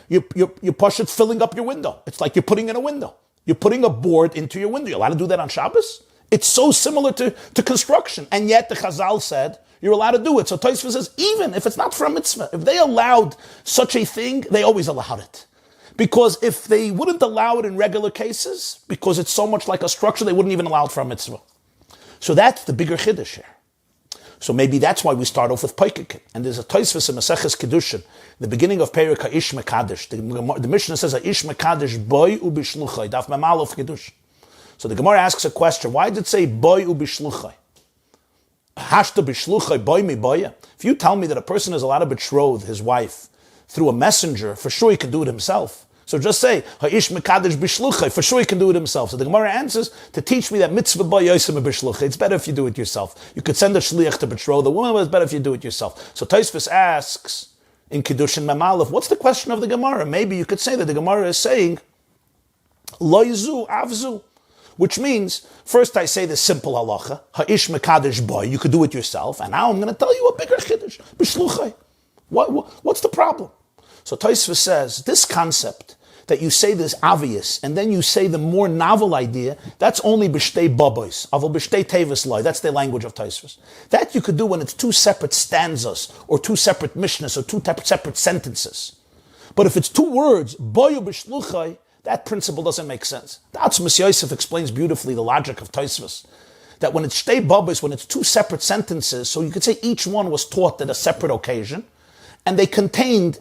You push it filling up your window. It's like you're putting in a window. You're putting a board into your window. You're allowed to do that on Shabbos? It's so similar to construction. And yet the Chazal said, you're allowed to do it. So Tosfos says, even if it's not for a mitzvah, if they allowed such a thing, they always allowed it. Because if they wouldn't allow it in regular cases, because it's so much like a structure, they wouldn't even allow it for a mitzvah. So that's the bigger chiddush here. So maybe that's why we start off with Poikekin. And there's a Tosfos in Maseches Kedushin, the beginning of Perek HaIsh Mekadesh. The Mishnah says, HaIsh Mekadesh boy ubishluchai, daf memal of Kedush. So the Gemara asks a question, why did it say boy ubishluchai? Hashta bishluchai boy mi boya. If you tell me that a person is allowed to betroth his wife through a messenger, for sure he can do it himself. So just say, Ha'ish mekadesh bishluchai, for sure he can do it himself. So the Gemara answers, to teach me that mitzvah ba yosem bishluchai, it's better if you do it yourself. You could send a shliach to betroth the woman, but it's better if you do it yourself. So Tosfos asks, in Kiddushin Memalef, what's the question of the Gemara? Maybe you could say that the Gemara is saying, loizu avzu, which means, first I say the simple halacha, Ha'ish mekadesh boy, you could do it yourself, and now I'm going to tell you a bigger chiddush, bishluchai. What's the problem? So Tosfos says, this concept that you say this obvious, and then you say the more novel idea, that's only b'shtei babois, avol b'shtei tevis loy, that's the language of Tosfos. That you could do when it's two separate stanzas, or two separate mishnahs, or two separate sentences. But if it's two words, boyu b'shluchai, that principle doesn't make sense. The Atzmas Yosef explains beautifully the logic of Tosfos, that when it's shtei babois, when it's two separate sentences, so you could say each one was taught at a separate occasion, and they contained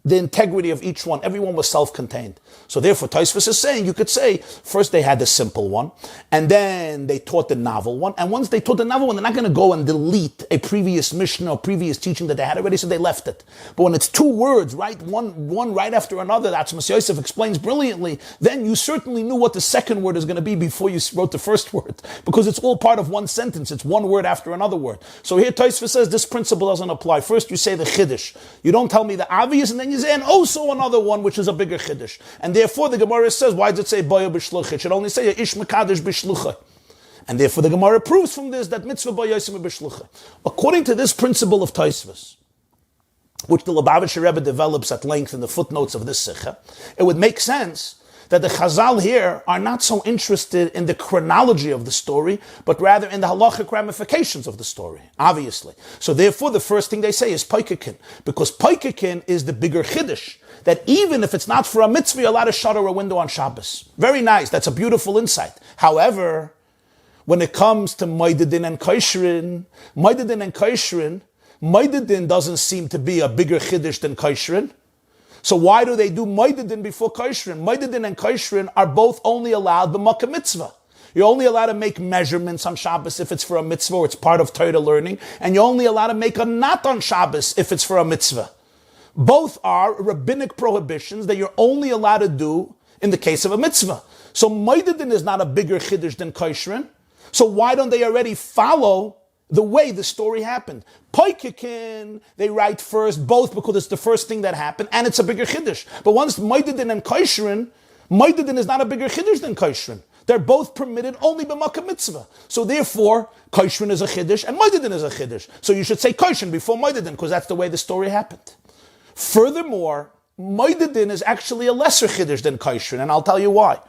the integrity of each one. Everyone was self-contained. So therefore, Tosfos is saying, you could say, first they had the simple one, and then they taught the novel one, and once they taught the novel one, they're not going to go and delete a previous mission or previous teaching that they had already, so they left it. But when it's two words, right, one right after another, that's Atzmas Yosef explains brilliantly, then you certainly knew what the second word is going to be before you wrote the first word, because it's all part of one sentence. It's one word after another word. So here Tosfos says, this principle doesn't apply. First you say the chiddush. You don't tell me the obvious, and then you say, and also another one, which is a bigger chiddush. And therefore the Gemara says, why does it say boya b'shluchah? It should only say ish mekadesh b'shluchah. And therefore the Gemara proves from this that mitzvah boya yosim b'shluchah. According to this principle of Tosfos, which the Lubavitcher Rebbe develops at length in the footnotes of this Sicha, it would make sense that the Chazal here are not so interested in the chronology of the story, but rather in the halachic ramifications of the story, obviously. So therefore, the first thing they say is Poikekin, because Poikekin is the bigger chiddush, that even if it's not for a mitzvah, you're allowed to shutter a window on Shabbos. Very nice, that's a beautiful insight. However, when it comes to Moedidin and Koshrin, Moedidin doesn't seem to be a bigger chiddush than Koshrin. So why do they do Moedidin before Koshrin? Moedidin and Koshrin are both only allowed b'makom mitzvah. You're only allowed to make measurements on Shabbos if it's for a mitzvah or it's part of Torah learning, and you're only allowed to make a knot on Shabbos if it's for a mitzvah. Both are rabbinic prohibitions that you're only allowed to do in the case of a mitzvah. So Moedidin is not a bigger chiddush than Koshrin. So why don't they already follow the way the story happened? Poikekin, they write first, both because it's the first thing that happened, and it's a bigger chiddush. But once Moedidin and Koshrin, Moedidin is not a bigger chiddush than Koshrin. They're both permitted only b'makom mitzvah. So therefore, Koshrin is a chiddush and Moedidin is a chiddush. So you should say Koshrin before Moedidin, because that's the way the story happened. Furthermore, Moedidin is actually a lesser chiddush than Koshrin, and I'll tell you why.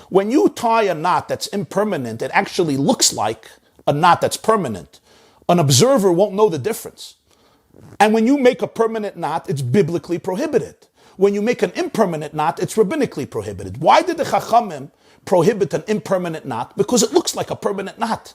When you tie a knot that's impermanent, it actually looks like a knot that's permanent. An observer won't know the difference. And when you make a permanent knot, it's biblically prohibited. When you make an impermanent knot, it's rabbinically prohibited. Why did the Chachamim prohibit an impermanent knot? Because it looks like a permanent knot.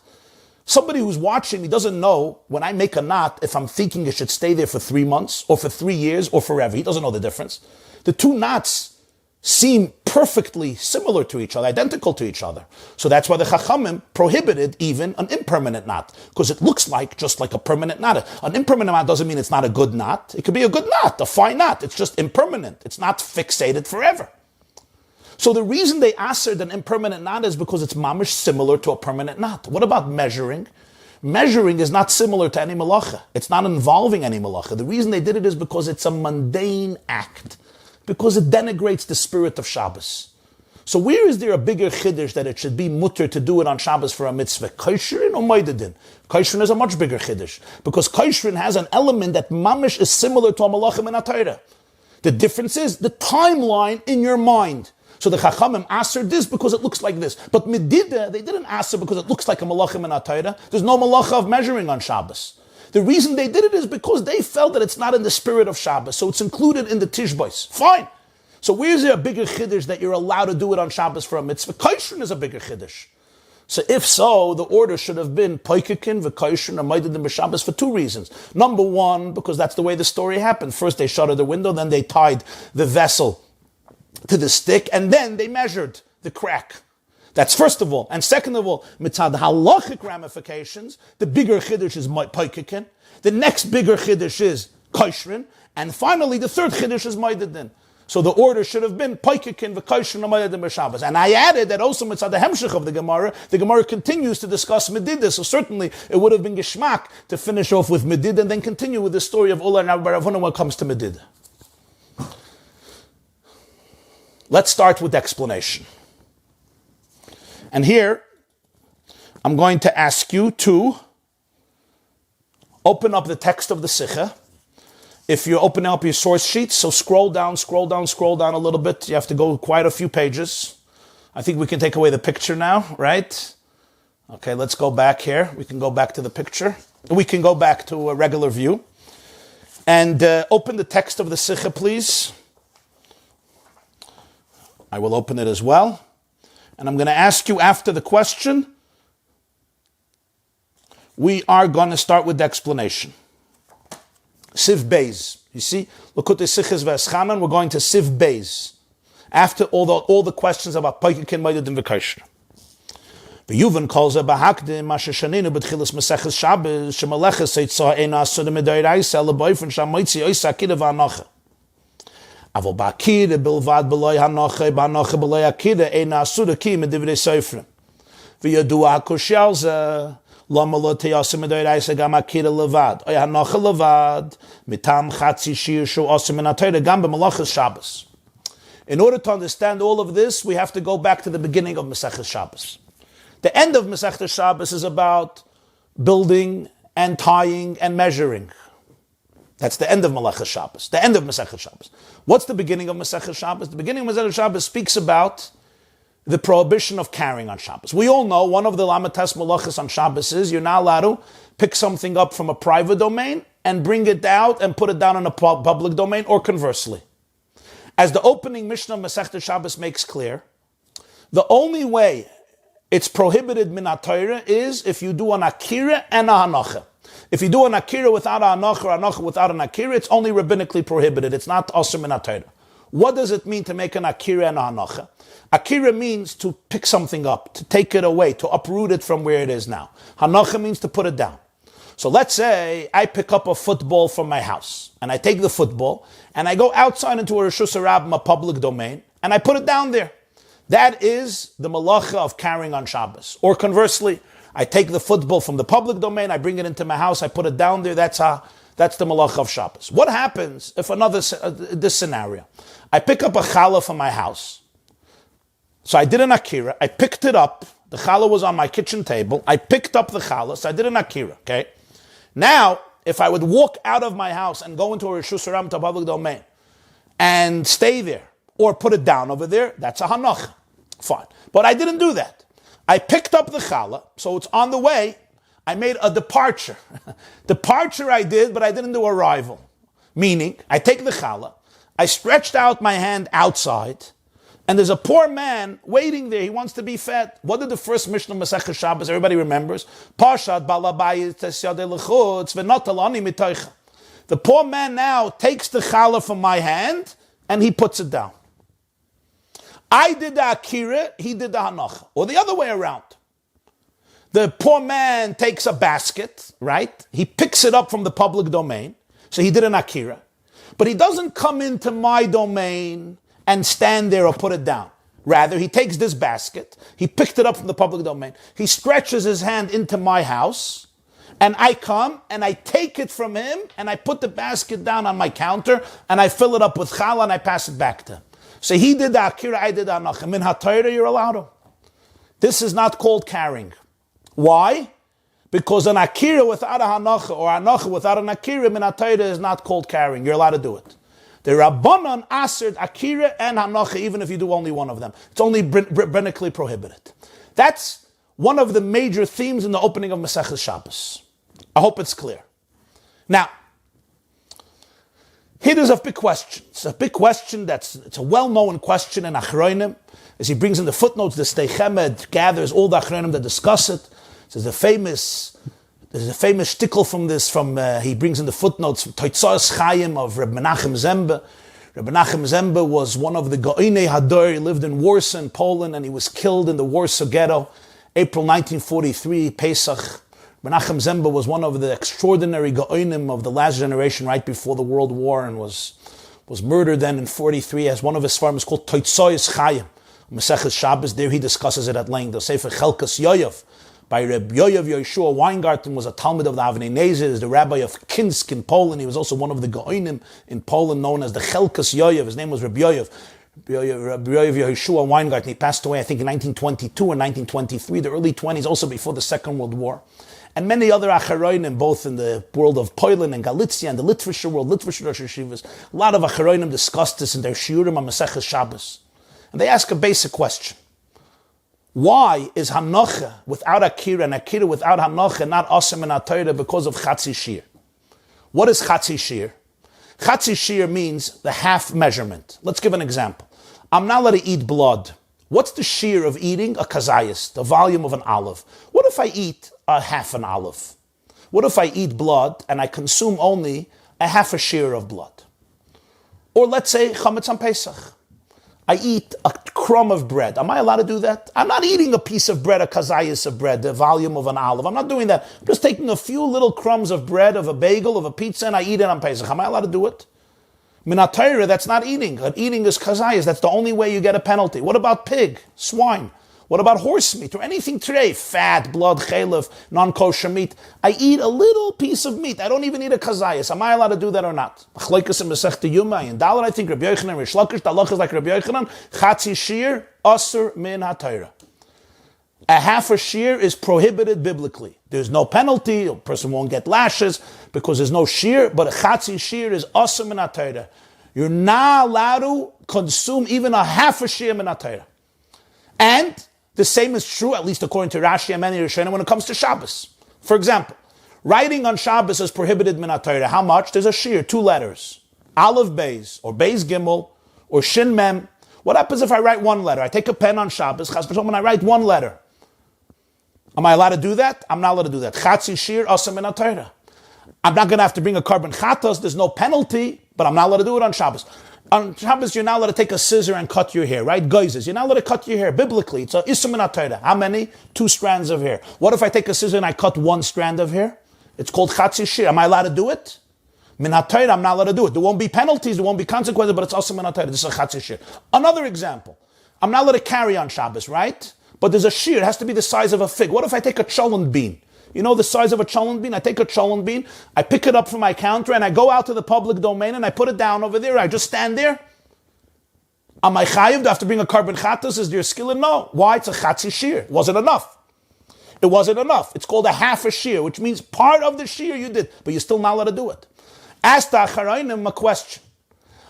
Somebody who's watching me doesn't know when I make a knot if I'm thinking it should stay there for 3 months or for 3 years or forever. He doesn't know the difference. The two knots seem perfectly similar to each other, identical to each other. So that's why the Chachamim prohibited even an impermanent knot, because it looks like just like a permanent knot. An impermanent knot doesn't mean it's not a good knot. It could be a good knot, a fine knot. It's just impermanent. It's not fixated forever. So the reason they answered an impermanent knot is because it's mamish similar to a permanent knot. What about measuring? Measuring is not similar to any melacha. It's not involving any melacha. The reason they did it is because it's a mundane act, because it denigrates the spirit of Shabbos. So where is there a bigger chiddush that it should be mutter to do it on Shabbos for a mitzvah? Kaishrin or Moededin? Kaishrin is a much bigger chiddush, because Kaishrin has an element that mamish is similar to a malachim in Torah. The difference is the timeline in your mind. So the Chachamim answered this because it looks like this. But Medida, they didn't answer because it looks like a malachim in Torah. There's no malacha of measuring on Shabbos. The reason they did it is because they felt that it's not in the spirit of Shabbos, so it's included in the Tishbos. Fine. So where's there a bigger chiddush that you're allowed to do it on Shabbos for a mitzvah? Kaishrin is a bigger chiddush. So if so, the order should have been Poikekin, V'kaishrin, or Moededim b'Shabbos for two reasons. Number one, because that's the way the story happened. First they shuttered the window, then they tied the vessel to the stick, and then they measured the crack. That's first of all. And second of all, mitzad halachic ramifications, the bigger chiddush is Poikekin, the next bigger chiddush is Kaishrin, and finally the third chiddush is Moededin. So the order should have been Poikekin, V'kaishrin, or Moededim b'Shabbos. And I added that also mitzad the hemshich of the Gemara continues to discuss Medida, so certainly it would have been geschmack to finish off with Medida and then continue with the story of Ula and Rabbi when it comes to Medida. Let's start with the explanation. And here, I'm going to ask you to open up the text of the Siches. If you're opening up your source sheets, so scroll down a little bit. You have to go quite a few pages. I think we can take away the picture now, right? Okay, let's go back here. We can go back to the picture. We can go back to a regular view. And open the text of the Siches, please. I will open it as well. And I'm going to ask you after the question. We are going to start with the explanation. Siv Beis. You see, Likkutei Siches Vaschanon, we're going to Siv Beis. After all the questions about Poikekin, Moededim, V'kaishrin. V'yuvan calls a bahakdim asher shaninu b'tchilas Mesechta Shabbos shemalecha seitzah eina asuda midayraisa leboyfen shamoitzi oisa akida v'anocha. Avol ba'akida bilvad b'loy hanocha b'anocha b'loy akida eina asuda ki medivrei soifrim. V'yadua hakushiyalza lama lo teyasim midayraisa gam akida levad oy hanocha levad mitam Chatzi Shiur shu osim in Torah gam b'malachas Shabbos. In order to understand all of this, we have to go back to the beginning of Mesechta Shabbos. The end of Mesechta Shabbos is about building and tying and measuring. That's the end of Melacha Shabbos, the end of Mesechta Shabbos. What's the beginning of Mesechta Shabbos? The beginning of Mesechta Shabbos speaks about the prohibition of carrying on Shabbos. We all know one of the Lamatas Melachas on Shabbos is you're not allowed to pick something up from a private domain and bring it out and put it down in a public domain, or conversely. As the opening Mishnah of Mesechta Shabbos makes clear, the only way it's prohibited min Torah is if you do an akira and a hanacha. If you do an akira without a hanacha or hanacha without an akira, it's only rabbinically prohibited. It's not asur min Torah. What does it mean to make an akira and a hanacha? Akira means to pick something up, to take it away, to uproot it from where it is now. Hanacha means to put it down. So let's say I pick up a football from my house, and I take the football, and I go outside into a Reshus Rabbim, a public domain, and I put it down there. That is the Melacha of carrying on Shabbos. Or conversely, I take the football from the public domain, I bring it into my house, I put it down there, that's the Melacha of Shabbos. What happens if this scenario? I pick up a challah from my house. So I did an akira, I picked it up, the challah was on my kitchen table, I picked up the challah, so I did an akira, okay? Now, if I would walk out of my house and go into a Reshus Rabbim, to a public domain, and stay there, or put it down over there, that's a hanacha. Fine. But I didn't do that. I picked up the challah, so it's on the way. I made a departure. Departure I did, but I didn't do arrival. Meaning, I take the challah, I stretched out my hand outside, and there's a poor man waiting there. He wants to be fed. What did the first Mishnah of Mesechta Shabbos, everybody remembers? Parshas balabayis tesyadei lechutz v'notalani mitoicha. The poor man now takes the challah from my hand, and he puts it down. I did the akira, he did the hanacha. Or the other way around. The poor man takes a basket, right? He picks it up from the public domain. So he did an akira. But he doesn't come into my domain and stand there or put it down. Rather, he takes this basket, he picked it up from the public domain, he stretches his hand into my house, and I come and I take it from him and I put the basket down on my counter and I fill it up with challah and I pass it back to him. So he did the akira, I did the hanacha. Min ha-Torah, you're allowed to. This is not called carrying. Why? Because an akira without a hanacha or hanacha without an akira, min ha-Torah is not called carrying. You're allowed to do it. The Rabbanon asert akira and hanacha, even if you do only one of them. It's only rabbinically prohibited. That's one of the major themes in the opening of Mesechta Shabbos. I hope it's clear. Now, here is a big question. It's a big question it's a well-known question in Achronim. As he brings in the footnotes, the Stei Chemed gathers all the Achronim that discuss it. There's a famous shtickle from this, he brings in the footnotes, Toitzos Chaim of Reb Menachem Zembe. Reb Menachem Zembe was one of the Go'inei Hador. He lived in Warsaw in Poland and he was killed in the Warsaw ghetto, April 1943, Pesach. Menachem Zembe was one of the extraordinary Go'inim of the last generation right before the World War and was murdered then in 43 as one of his farms called Toitzos Chaim. Mesechta Shabbos, there he discusses it at length. The Sefer Chelkas Yoyev by Reb Yoyev Yeshua Weingarten was a Talmud of the Avnei Nezer, the rabbi of Kinsk in Poland. He was also one of the Go'inim in Poland known as the Chelkas Yoyev. His name was Reb Yoyev. Rabbi Yeshua Weingarten. He passed away, I think, in 1922 or 1923, the early 20s, also before the Second World War. And many other Acharonim, both in the world of Poland and Galicia and the Litvisher world, Litvisher Rosh Yeshivas. A lot of Acharonim discussed this in their Shiurim on Mesechta Shabbos. And they ask a basic question. Why is Hanocha without Akira and Akira without Hanocha not Asem and Atayra because of Chatzi Shiur? What is Chatzi Shiur? Chatzi Shiur means the half measurement. Let's give an example. I'm not allowed to eat blood. What's the shear of eating? A kazayas, the volume of an olive. What if I eat a half an olive? What if I eat blood and I consume only a half a shear of blood? Or let's say chametz on Pesach. I eat a crumb of bread. Am I allowed to do that? I'm not eating a piece of bread, a kazayas of bread, the volume of an olive. I'm not doing that. I'm just taking a few little crumbs of bread, of a bagel, of a pizza, and I eat it on Pesach. Am I allowed to do it? Minatayra, that's not eating. Eating is kazayas. That's the only way you get a penalty. What about pig, swine? What about horse meat or anything today? Fat, blood, chalev, non-kosher meat. I eat a little piece of meat. I don't even eat a kazayas. Am I allowed to do that or not? Achlaikas and Mesechta Yuma and Dalar, I think Rabbi Yochanan, Rish Lakish, the halachas like Rabbi Yochanan, Chatzi Shiur, Asur min HaTorah. A half a shear is prohibited biblically. There's no penalty. A person won't get lashes because there's no shear. But a chatzi shear is awesome in Torah. You're not allowed to consume even a half a shear in Torah. And the same is true, at least according to Rashi and many Rishonim, when it comes to Shabbos. For example, writing on Shabbos is prohibited min Torah. How much? There's a shear, 2 letters. Aleph Beis, or Beis Gimel, or Shin Mem. What happens if I write 1 letter? I take a pen on Shabbos, Chas v'Shalom, and I write 1 letter. Am I allowed to do that? I'm not allowed to do that. Chatzi Shiur asam min Torah. I'm not going to have to bring a carbon chatos. There's no penalty, but I'm not allowed to do it on Shabbos. On Shabbos, you're not allowed to take a scissor and cut your hair, right? Geizes. You're not allowed to cut your hair. Biblically, it's a isum min Torah. How many? 2 strands of hair. What if I take a scissor and I cut 1 strand of hair? It's called Chatzi Shiur. Am I allowed to do it? Min Torah, I'm not allowed to do it. There won't be penalties, there won't be consequences, but it's also min Torah. This is a Chatzi Shiur. Another example. I'm not allowed to carry on Shabbos, right? But there's a shear, it has to be the size of a fig. What if I take a cholent bean? You know the size of a cholent bean? I take a cholent bean, I pick it up from my counter, and I go out to the public domain, and I put it down over there. I just stand there. Am I chayiv? Do I have to bring a carbon chatos? Is there a skill? No. Why? It's a chatzi shear. It wasn't enough. It wasn't enough. It's called a half a shear, which means part of the shear you did, but you're still not allowed to do it. Ask the acharayim a question.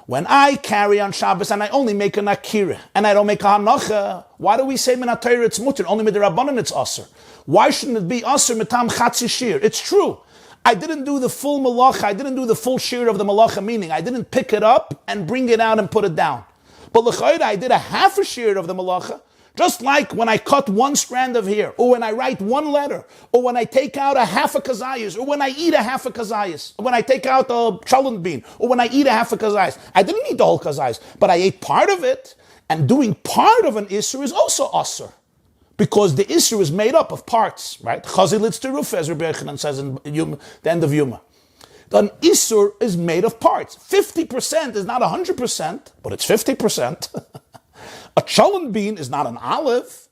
When I carry on Shabbos and I only make an akira and I don't make a hanacha, why do we say min Torah it's mutter? Only with the rabbanon it's aser. Why shouldn't it be aser mitam chatzi shear? It's true. I didn't do the full melacha. I didn't do the full shear of the melacha, meaning I didn't pick it up and bring it out and put it down. But l'chayda, I did a half a shear of the melacha. Just like when I cut one strand of hair, or when I write one letter, or when I take out a half a kazayas, or when I eat a half a kazayas, or when I take out a chalent bean, or when I eat a half a kazayas. I didn't eat the whole kazayas, but I ate part of it, and doing part of an isur is also asur. Because the isur is made up of parts, right? Chazi litzteruf, as Rabbi Vaschanon says in the end of Yuma. An isur is made of parts. 50% is not 100%, but it's 50%. A chalent bean is not an olive,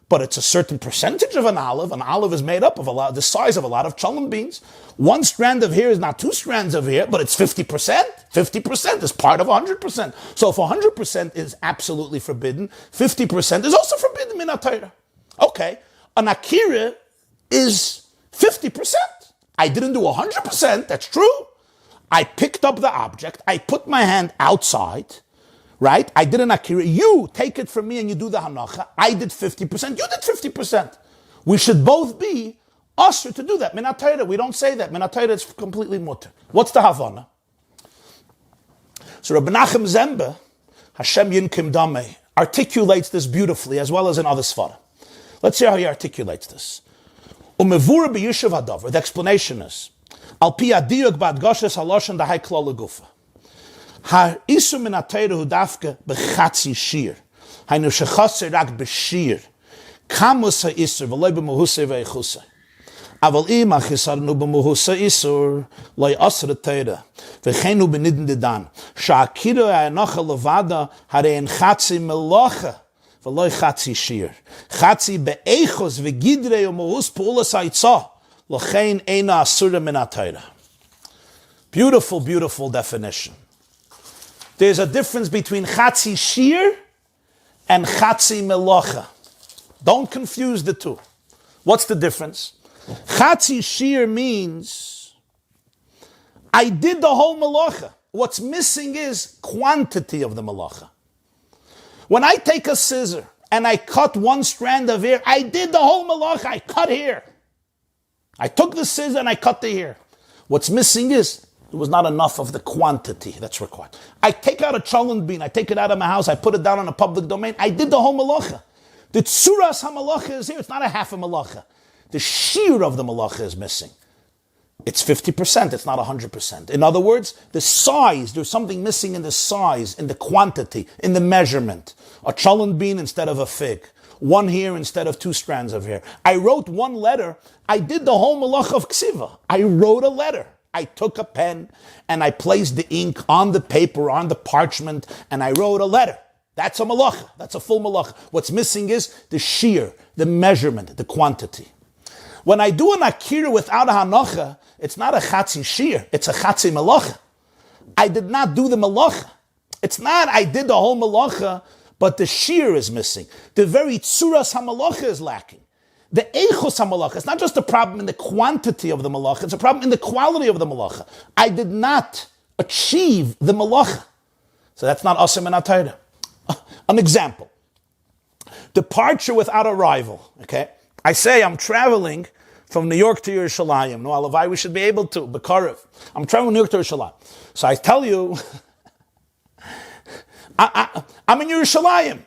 but it's a certain percentage of an olive. An olive is made up of the size of a lot of chalent beans. One strand of hair is not two strands of hair, but it's 50%. 50% is part of 100%. So if 100% is absolutely forbidden, 50% is also forbidden min ha-Torah. Okay, an akira is 50%. I didn't do 100%, that's true. I picked up the object, I put my hand outside, right? I did an akira. You take it from me and you do the hanacha. I did 50%, you did 50%. We should both be usher to do that. Min ha-Torah, we don't say that. Min ha-Torah is completely mutter. What's the havana? So Rabbi Nachum Zembe, Hashem Yinkim Dameh, articulates this beautifully as well as in other svarim. Let's see how he articulates this. Umevura b'yishuv hadavar. The explanation is, al pi adiyuk ba'adgoshes haloshen dahai klal legufa. Ha-isu min ha-Torah hu dafke b'chatzi shiur. Hainu shechasser rak b'shiur. Kamus ha-isur v'loi b'muhusei v'eichusei. Aval im ha-chisarnu b'muhusei isur loi asr ha-Torah. V'cheinu b'nidin dedan. Sha'akira ha'enocha levada harein chatzi melacha. V'loi chatzi shiur. Chatzi be'echos v'gidrei u'mohus pu'ulas ha'itza. L'chein eina asura min ha-Torah. Beautiful, beautiful definition. There's a difference between chatzi shiur and chatzi melacha. Don't confuse the two. What's the difference? Chatzi shiur means I did the whole melacha. What's missing is quantity of the melacha. When I take a scissor and I cut one strand of hair, I did the whole melacha. I cut hair. I took the scissor and I cut the hair. What's missing is there was not enough of the quantity that's required. I take out a chalent bean, I take it out of my house, I put it down on a public domain, I did the whole melacha. The tsuras ha-melacha is here, it's not a half a melacha. The shiur of the melacha is missing. It's 50%, it's not 100%. In other words, the size, there's something missing in the size, in the quantity, in the measurement. A chalent bean instead of a fig. One hair instead of two strands of hair. I wrote one letter, I did the whole melacha of ksiva. I wrote a letter. I took a pen and I placed the ink on the paper, on the parchment, and I wrote a letter. That's a melacha. That's a full melacha. What's missing is the shiur, the measurement, the quantity. When I do an akira without a hanacha, it's not a chatzi shiur, it's a chatzi melacha. I did not do the melacha. It's not I did the whole melacha, but the shiur is missing. The very tsuras ha-melacha is lacking. The eichos ha-melacha, it's not just a problem in the quantity of the melacha, it's a problem in the quality of the melacha. I did not achieve the melacha. So that's not asur min ha-Torah. An example. Departure without arrival, okay? I say I'm traveling from New York to Yerushalayim. No, alavai, we should be able to. Bekarev. I'm traveling from New York to Yerushalayim. So I tell you, I'm in Yerushalayim.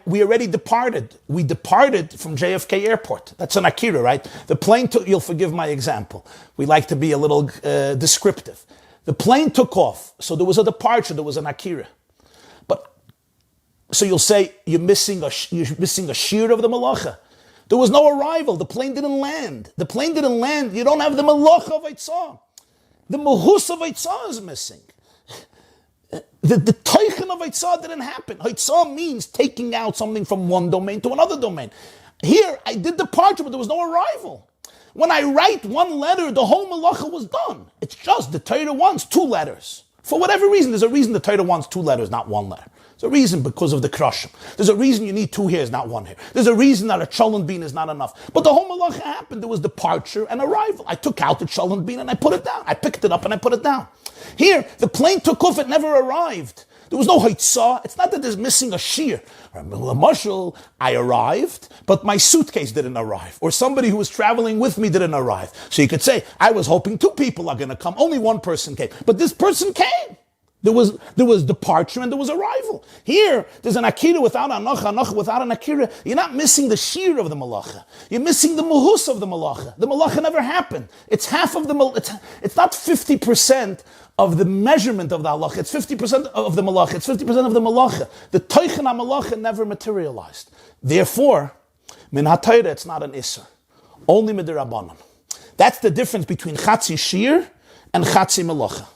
We already departed. We departed from JFK Airport. That's an akira, right? The plane took, you'll forgive my example. We like to be a little descriptive. The plane took off. So there was a departure, there was an akira. But, so you'll say, you're missing a shiur of the melacha. There was no arrival. The plane didn't land. The plane didn't land. You don't have the melacha of Eitzah. The mahus of Eitzah is missing. The teichen of Eitzah didn't happen. Eitzah means taking out something from one domain to another domain. Here, I did departure, but there was no arrival. When I write one letter, the whole melacha was done. It's just the Torah wants two letters. For whatever reason, there's a reason the Torah wants two letters, not one letter. There's a reason because of the crushim. There's a reason you need two hairs, not one hair. There's a reason that a chalent bean is not enough. But the whole melacha happened. There was departure and arrival. I took out the chalent bean and I put it down. I picked it up and I put it down. Here, the plane took off. It never arrived. There was no haitzah. It's not that there's missing a shiur. Mashal, I arrived, but my suitcase didn't arrive. Or somebody who was traveling with me didn't arrive. So you could say, I was hoping two people are going to come. Only one person came. But this person came. There was departure and there was arrival. Here, there's an akira without an anocha without an akira. You're not missing the shiur of the melacha. You're missing the muhus of the melacha. The melacha never happened. It's half of the it's not 50% of the measurement of the halacha. It's 50% of the melacha. It's 50% of the melacha. The toichen ha-melacha never materialized. Therefore, min ha-Torah, it's not an isser. Only midirabbanan. That's the difference between Chatzi shiur and Chatzi melacha.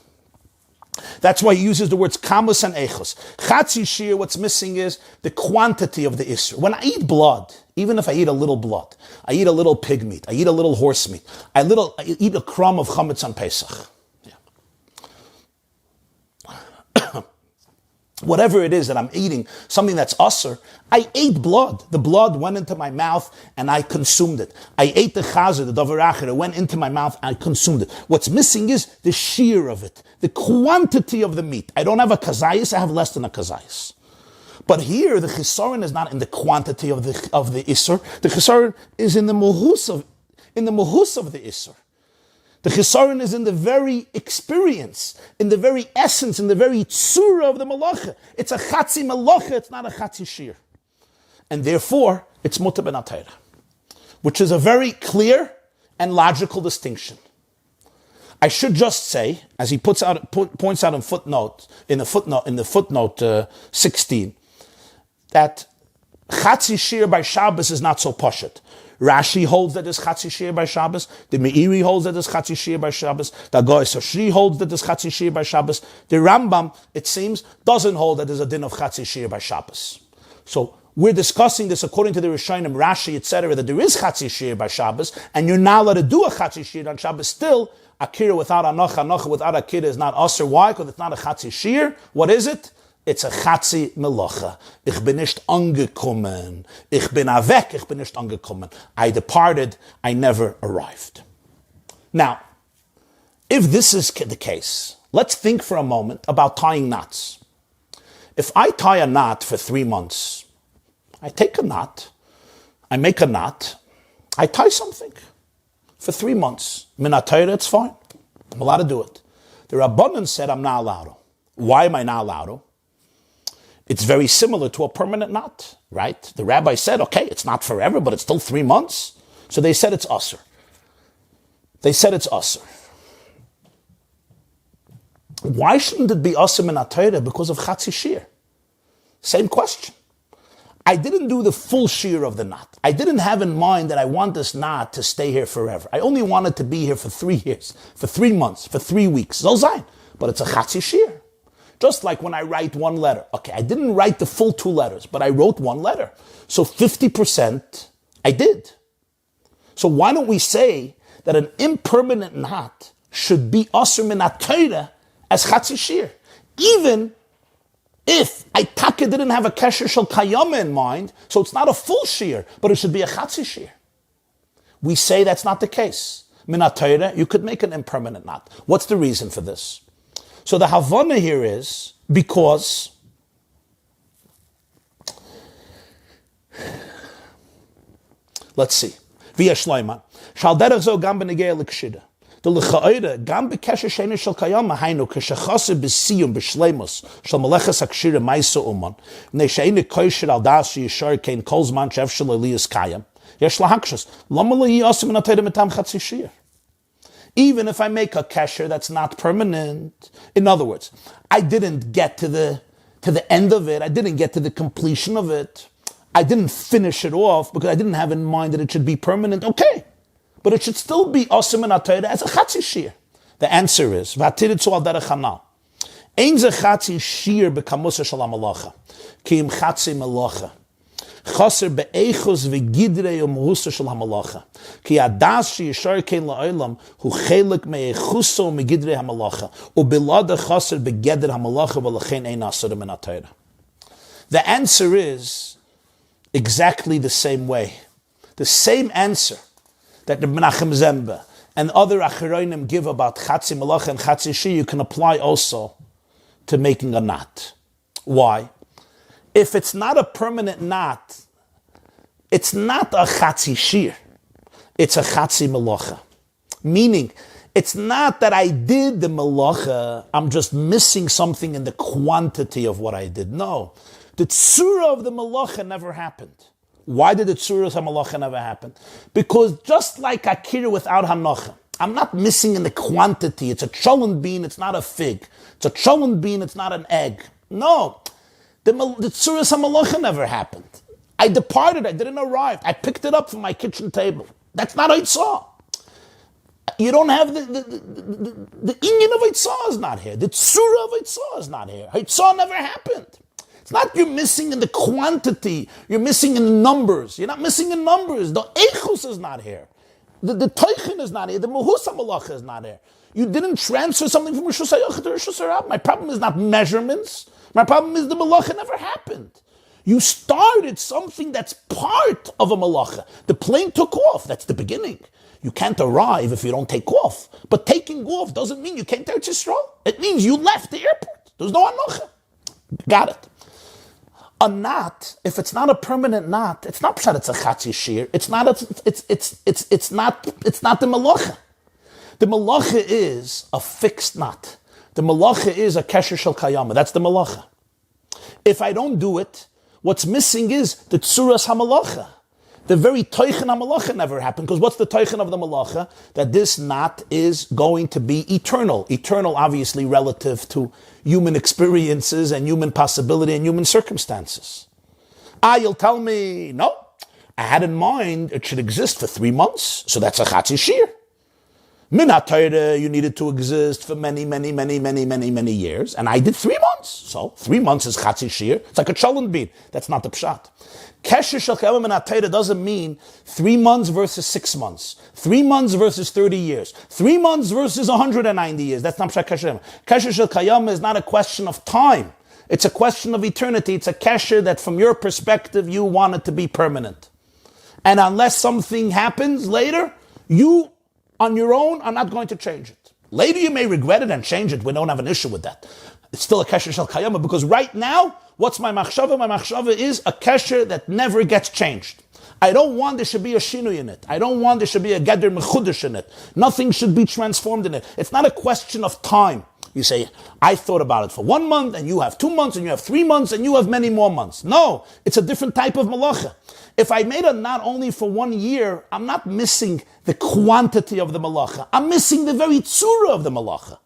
That's why he uses the words kamus and echos. Chatzi shiur, what's missing is the quantity of the isser. When I eat blood, even if I eat a little blood, I eat a little pig meat, I eat a little horse meat, I eat a crumb of chametz on Pesach. Whatever it is that I'm eating, something that's usser, I ate blood. The blood went into my mouth and I consumed it. I ate the chazer, the davar acher, it went into my mouth, I consumed it. What's missing is the shear of it, the quantity of the meat. I don't have a kazayis, I have less than a kazayis. But here, the chisaron is not in the quantity of the isser. The chisaron is in the mohus of the isser. The chisaron is in the very experience, in the very essence, in the very tzura of the melacha. It's a chatzi melacha, it's not a chatzi shiur. And therefore, it's mutar ben ha-Torah, which is a very clear and logical distinction. I should just say, as he points out in the footnote 16, that chatzi shiur by Shabbos is not so pashut. Rashi holds that there's Chatzi Shiur by Shabbos. The Meiri holds that there's Chatzi Shiur by Shabbos. The Goy Soshri holds that there's Chatzi Shiur by Shabbos. The Rambam, it seems, doesn't hold that there's a din of Chatzi Shiur by Shabbos. So we're discussing this according to the Rishonim, Rashi, etc., that there is Chatzi Shiur by Shabbos, and you're not allowed to do a Chatzi Shiur on Shabbos. Still, Akira without Anocha without Akira is not Aser. Why? Because it's not a Chatzi Shiur. What is it? It's a Chatzi Melacha. Ich bin nicht angekommen. Ich bin weg, ich bin nicht angekommen. I departed, I never arrived. Now, if this is the case, let's think for a moment about tying knots. If I tie a knot for 3 months, I take a knot, I make a knot, I tie something for 3 months. Min ha-Torah, it's fine. I'm allowed to do it. The Rabbanan said I'm not allowed to. Why am I not allowed to? It's very similar to a permanent knot, right? The rabbi said, okay, it's not forever, but it's still 3 months. So they said it's usser. Why shouldn't it be usser min ha-Torah? Because of Chatzi shiur. Same question. I didn't do the full shiur of the knot. I didn't have in mind that I want this knot to stay here forever. I only wanted to be here for 3 years, for 3 months, for 3 weeks. So zayin. But it's a Chatzi shiur. Just like when I write one letter. Okay, I didn't write the full 2 letters, but I wrote 1 letter. So 50% I did. So why don't we say that an impermanent knot should be asur min ha-Torah as Chatzi shiur? Even if I taka didn't have a kesher shel kayama in mind, so it's not a full shiur, but it should be a Chatzi shiur. We say that's not the case. Min ha-Torah, you could make an impermanent knot. What's the reason for this? So the Havana here is because let's see. Via Shleiman. Shal derech zo gam benegei l'kshida. The l'cha'ira gam b'kesher sheina shel kayama hainu k'shechase b'siyum b'shleimus shel melechas hakshira ma'isa uman v'nei sheina koisher al das sheyishar kein kol zman she'efshel eliyas kayam yesh lahakshas lama lo yiyasim min ha-Torah mitam Chatzi shiur. Even if I make a kesher that's not permanent. In other words, I didn't get to the end of it. I didn't get to the completion of it. I didn't finish it off because I didn't have in mind that it should be permanent. Okay. But it should still be asur min ha-Torah as a Chatzi shiur. The answer is, v'atiritzu al derech hanal. Ein ze Chatzi shiur b'kamusa shel ha-melacha. Ki im Chatzi melacha. Chaser be'echos v'gidrei u'muhusa shel ha-melacha. Ki adas sheyishar kein la'olam hu chelek me'echuso me'gidrei ha-melacha u'bilada chaser be'geder ha-melacha v'lechein ein asur min ha-Torah. The answer is exactly the same way. The same answer that the Menachem Zembe and other Acharonim give about Chatzi Melacha and Chatzi shiur, you can apply also to making a knot. Why? If it's not a permanent knot, it's not a Chatzi shiur, it's a Chatzi Melacha. Meaning, It's not that I did the melacha, I'm just missing something in the quantity of what I did. No. The tzura of the melacha never happened. Why did the tzura of the melacha never happen? Because just like akira without hanocha, I'm not missing in the quantity. It's a cholent bean, it's not a fig. It's a cholent bean, it's not an egg. No. The tzura of the melacha never happened. I departed, I didn't arrive. I picked it up from my kitchen table. That's not Eitzah. You don't have the inyan of Eitzah is not here. The tzura of Eitzah is not here. Eitzah never happened. It's not you're missing in the quantity, you're missing in the numbers. You're not missing in numbers. The echus is not here. The teichen is not here. The muhus melacha is not here. You didn't transfer something from Rishus HaYachid to Rishus HaRab. My problem is not measurements. My problem is the melacha never happened. You started something that's part of a melacha. The plane took off. That's the beginning. You can't arrive if you don't take off. But taking off doesn't mean you can't touch Yisrael. It means you left the airport. There's no anocha. Got it. A knot, if it's not a permanent knot, it's not pshat, it's a Chatzi shear. It's not the melacha. The melacha is a fixed knot. The melacha is a kesher shel kayama. That's the melacha. If I don't do it, what's missing is the tzuras hamalacha. The very teichen hamalacha never happened, because what's the teichen of the malacha? That this knot is going to be eternal. Eternal, obviously, relative to human experiences and human possibility and human circumstances. You'll tell me, no, I had in mind it should exist for 3 months, so that's a Chatzi shear. Minat Torah, you needed to exist for many years, and I did 3 months. So 3 months is Chatzi shear. It's like a cholent bean. That's not the pshat. Kesher shel kayama minat Torah doesn't mean 3 months versus 6 months, 3 months versus 30 years, 3 months versus 190 years. That's not pshat kesher. Kesher shel kayama is not a question of time. It's a question of eternity. It's a kesher that from your perspective you want it to be permanent. And unless something happens later, you on your own are not going to change it. Later you may regret it and change it. We don't have an issue with that. It's still a kesher shel kayama, because right now, what's my machshava? My machshava is a kesher that never gets changed. I don't want there should be a shinui in it. I don't want there should be a geder mechudesh in it. Nothing should be transformed in it. It's not a question of time. You say, I thought about it for 1 month, and you have 2 months, and you have 3 months, and you have many more months. No, it's a different type of melacha. If I made a knot only for 1 year, I'm not missing the quantity of the melacha. I'm missing the very tzura of the melacha.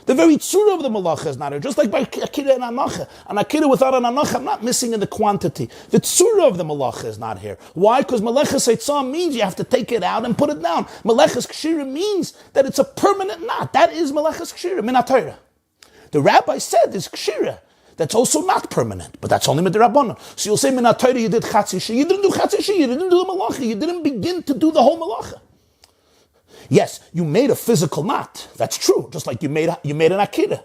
The very tzura of the melacha is not here. Just like by akira and anacha. An akira without an anacha, I'm not missing in the quantity. The tzura of the melacha is not here. Why? Because melechas eitzah means you have to take it out and put it down. Melechas kshira means that it's a permanent knot. That is melechas kshira, minat Torah. The rabbi said is kshira. That's also not permanent, but that's only with the Rabbanon. So you'll say, minat Torah, you did Chatzi shear. You didn't do Chatzi shear, you didn't do the melacha. You didn't begin to do the whole melacha. Yes, you made a physical knot. That's true. Just like you made an akira.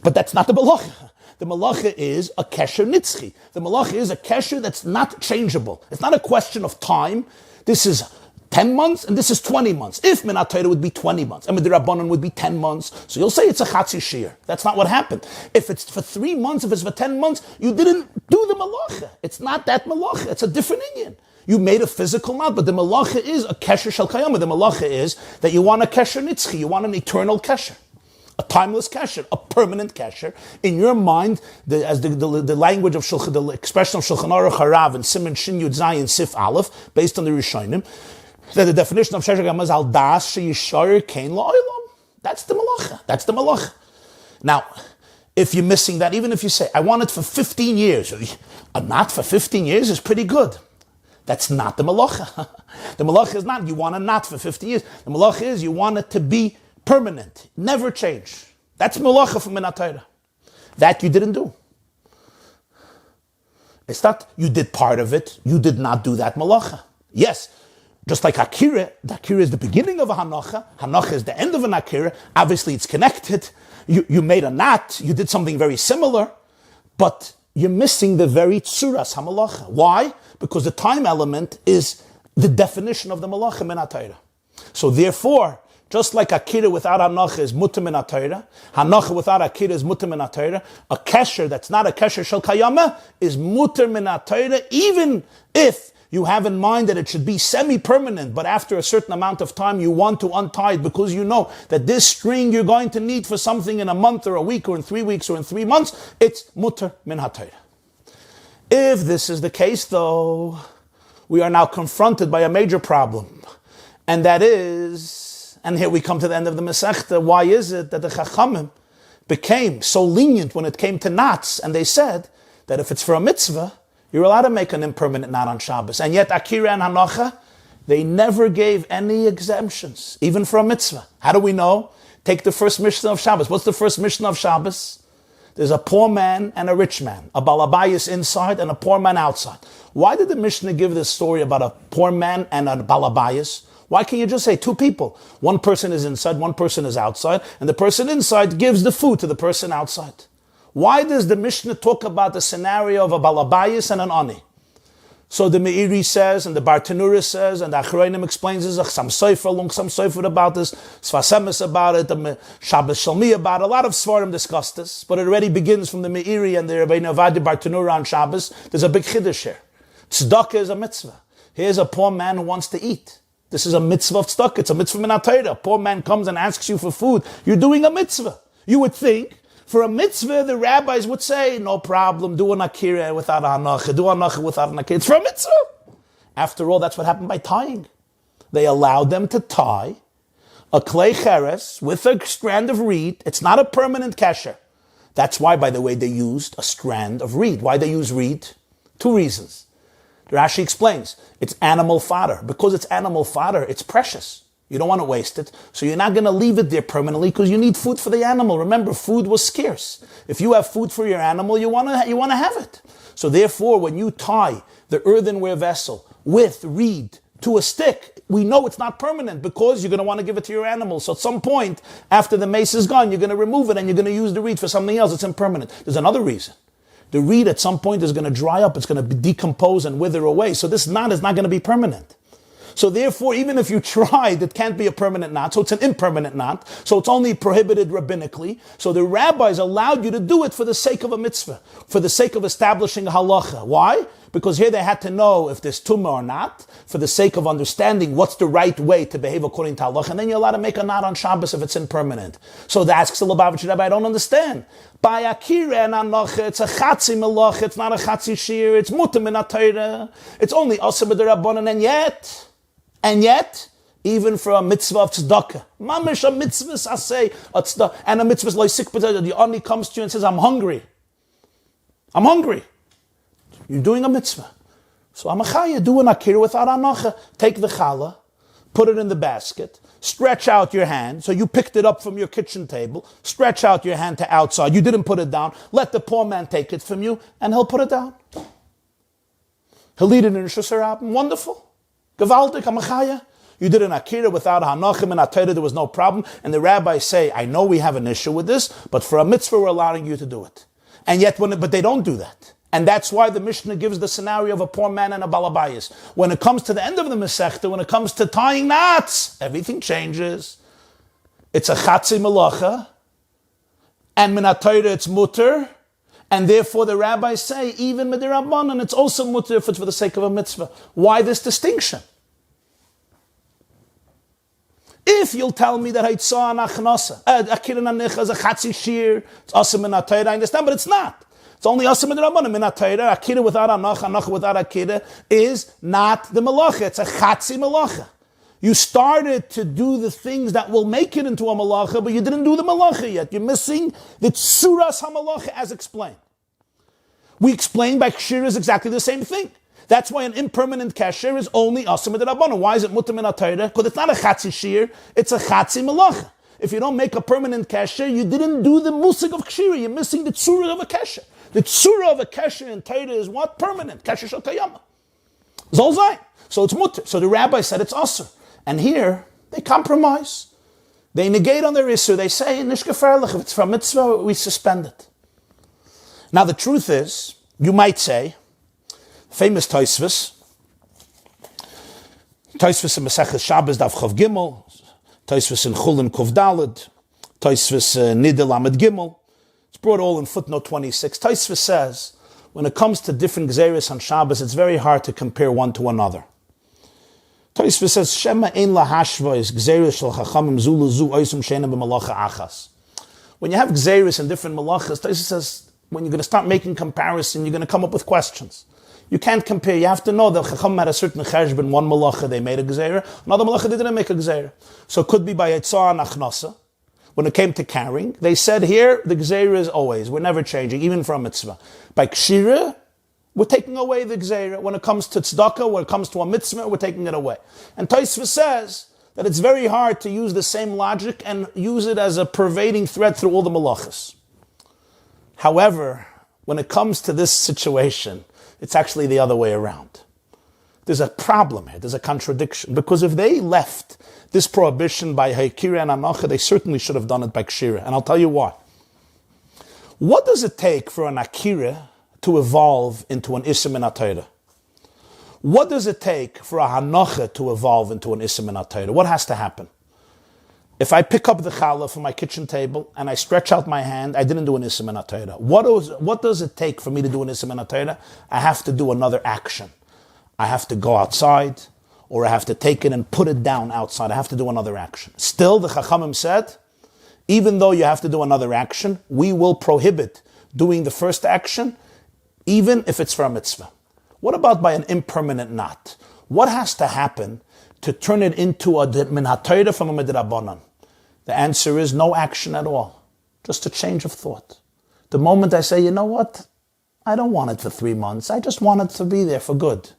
But that's not the melacha. The melacha is a kesher nitzchi. The melacha is a kesher that's not changeable. It's not a question of time. This is 10 months and this is 20 months. If minat Torah would be 20 months, and the Rabbanon would be 10 months, so you'll say it's a Chatzi shear. That's not what happened. If it's for 3 months, if it's for 10 months, you didn't do the melacha. It's not that melacha. It's a different inyan. You made a physical knot, but the melacha is a kesher shel kayama. The melacha is that you want a kesher nitzchi. You want an eternal kesher. A timeless kesher, a permanent kesher. In your mind, as the language of the expression of Shulchan Aruch Harav and Siman Shin Yud Zayin Sif Aleph, based on the Rishonim, that the definition of Shesher Gamaz al das sheyishar kein la'olam. That's the melacha. That's the melacha. Now, if you're missing that, even if you say, I want it for 15 years, a knot for 15 years is pretty good. That's not the melacha. The melacha is not, you want a knot for 50 years. The melacha is, you want it to be permanent, never change. That's melacha from minat Torah. That you didn't do. It's not, you did part of it, you did not do that melacha. Yes, just like akira, the akira is the beginning of a hanacha. Hanacha is the end of an akira. Obviously it's connected. You made a knot, you did something very similar, but you're missing the very tzuras hamalacha. Why? Because the time element is the definition of the melacha minat Torah. So therefore, just like akira without hanacha is mutar minat Torah, hanacha without akira is mutar minat Torah, a kesher that's not a kesher shel kayama is mutar minat Torah, even if you have in mind that it should be semi-permanent, but after a certain amount of time you want to untie it because you know that this string you're going to need for something in a month or a week or in 3 weeks or in 3 months, it's mutter min ha-Torah. If this is the case though, we are now confronted by a major problem. And that is, and here we come to the end of the Mesechta, why is it that the Chachamim became so lenient when it came to knots, and they said that if it's for a mitzvah, you're allowed to make an impermanent knot on Shabbos. And yet Akira and Hanocha, they never gave any exemptions, even for a mitzvah. How do we know? Take the first Mishnah of Shabbos. What's the first Mishnah of Shabbos? There's a poor man and a rich man, a balabayas inside and a poor man outside. Why did the Mishnah give this story about a poor man and a balabayas? Why can't you just say 2 people? One person is inside, one person is outside, and the person inside gives the food to the person outside. Why does the Mishnah talk about the scenario of a balabayas and an ani? So the Meiri says, and the Bartanura says, and the Achroinim explains this, some Sefer about this, Sfasemis about it, the Shabbos Shalmi about it. A lot of Svarim discuss this, but it already begins from the Meiri and the Rabbi Navadi Bartanura on Shabbos. There's a big chiddush here. Tzedakah is a mitzvah. Here's a poor man who wants to eat. This is a mitzvah of tzedakah. It's a mitzvah min ha-Torah. A poor man comes and asks you for food. You're doing a mitzvah. You would think, for a mitzvah, the rabbis would say, no problem, do an akira without a hanacha, do an hanacha without an akira. It's for a mitzvah. After all, that's what happened by tying. They allowed them to tie a clay cheres with a strand of reed. It's not a permanent kesher. That's why, by the way, they used a strand of reed. Why they use reed? 2 reasons. Rashi explains, it's animal fodder. Because it's animal fodder, it's precious. You don't want to waste it, so you're not going to leave it there permanently because you need food for the animal. Remember, food was scarce. If you have food for your animal, you want to have it. So therefore, when you tie the earthenware vessel with reed to a stick, we know it's not permanent because you're going to want to give it to your animal. So at some point, after the mace is gone, you're going to remove it and you're going to use the reed for something else. It's impermanent. There's another reason. The reed at some point is going to dry up, it's going to decompose and wither away. So this knot is not going to be permanent. So therefore, even if you tried, it can't be a permanent knot. So it's an impermanent knot. So it's only prohibited rabbinically. So the rabbis allowed you to do it for the sake of a mitzvah, for the sake of establishing a halacha. Why? Because here they had to know if there's tumah or not, for the sake of understanding what's the right way to behave according to halacha. And then you're allowed to make a knot on Shabbos if it's impermanent. So the asks the Lubavitcher Rabbi, I don't understand. By Akira and Anocha, it's a Chatzi Melacha, it's not a Chatzi Shiur, it's mutter min ha-Torah, it's only asur b'derabbanan, and yet, even for a mitzvah of tzedakah, mamish a mitzvah asay, and a mitzvah like sick potato, the ani comes to you and says, I'm hungry. You're doing a mitzvah. So Amachaya, do an akira without Anocha. Take the challah, put it in the basket, stretch out your hand. So you picked it up from your kitchen table, stretch out your hand to outside. You didn't put it down. Let the poor man take it from you, and he'll put it down. He'll eat it in Rishus HaRabim. Wonderful. Gavaldik, Amachaya. You did an akira without hanachim and atayra, there was no problem. And the rabbis say, I know we have an issue with this, but for a mitzvah we're allowing you to do it. And yet, but they don't do that. And that's why the Mishnah gives the scenario of a poor man and a balabayas. When it comes to the end of the Mesechta, when it comes to tying knots, everything changes. It's a Chatzi Melacha, and min ha-Torah it's mutter, and therefore the rabbis say, even midirabbanan, it's also mutter if it's for the sake of a mitzvah. Why this distinction? If you'll tell me that Haitzah and Achnasa, Akira Nanicha is a Chatzi Shiur, it's asur min ha-Torah, I understand, but it's not. It's only asur midirabbanan, min ha-Torah. Akira without Anocha without Akira is not the Melacha. It's a Chatzi Melacha. You started to do the things that will make it into a Melacha, but you didn't do the Melacha yet. You're missing the Tsuras HaMelacha as explained. We explained by Kshir is exactly the same thing. That's why an impermanent kasher is only asur midirabbanan. Why is it mutter min ha-Torah? Because it's not a Chatzi Shiur, it's a Chatzi Melacha. If you don't make a permanent kasher, you didn't do the musig of Kshira. You're missing the tzura of a kasher. The tzura of a kasher in Torah is what? Permanent. Kasher shel kayama. Zolzai. So it's mutter. So the rabbi said it's asur. And here, they compromise. They negate on their issur. They say, nish geferlich, if it's from mitzvah, we suspend it. Now the truth is, you might say, famous Tosfos in Mesechta Shabbos, Daf Chav Gimel, Tosfos in Chulin Kuf Daled, Tosfos Nidel Lamed Gimel. It's brought all in footnote 26. Tosfos says, when it comes to different gzeres on Shabbos, it's very hard to compare one to another. Tosfos says, Shema ein lahashvos gzeres shel chachamim zu lezu oisum she'eina b'melacha achas. When you have gzeres and different melachas, Tosfos says, when you're going to start making comparison, you're going to come up with questions. You can't compare. You have to know that chacham had a certain cheshbon, one melacha they made a gzeira, another melacha they didn't make a gzeira. So it could be by etzah and achnasa. When it came to carrying, they said here the gzeira is always, we're never changing, even for a mitzvah. By kshira, we're taking away the gzeira. When it comes to tzedakah, when it comes to a mitzvah, we're taking it away. And Tosfos says that it's very hard to use the same logic and use it as a pervading thread through all the melachas. However, when it comes to this situation, it's actually the other way around. There's a problem here, there's a contradiction, because if they left this prohibition by Haikira and Anacha, they certainly should have done it by Kshira, and I'll tell you why. What does it take for an Akira to evolve into an Isim in Atayra? What does it take for a Hanacha to evolve into an Isim in Atayra? What has to happen? If I pick up the challah from my kitchen table and I stretch out my hand, I didn't do an Isim in Atayra. What does it take for me to do an Isim in Atayra? I have to do another action. I have to go outside, or I have to take it and put it down outside. I have to do another action. Still, the Chachamim said, even though you have to do another action, we will prohibit doing the first action, even if it's for a mitzvah. What about by an impermanent knot? What has to happen to turn it into a min hatayra from a midrabanan? The answer is no action at all. Just a change of thought. The moment I say, you know what? I don't want it for 3 months. I just want it to be there for good.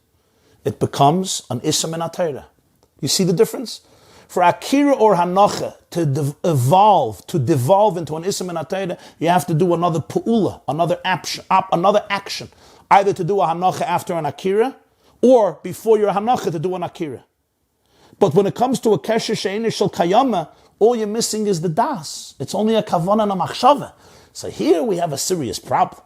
It becomes an Isam in Atayra. You see the difference? For Akira or Hanacha to devolve into an Isam in Atayra, you have to do another Pu'ula, another action. Either to do a Hanacha after an Akira, or before your Hanacha to do an Akira. But when it comes to a Kesher She'ein Shel Kayama, all you're missing is the Das. It's only a Kavana and a Machshava. So here we have a serious problem.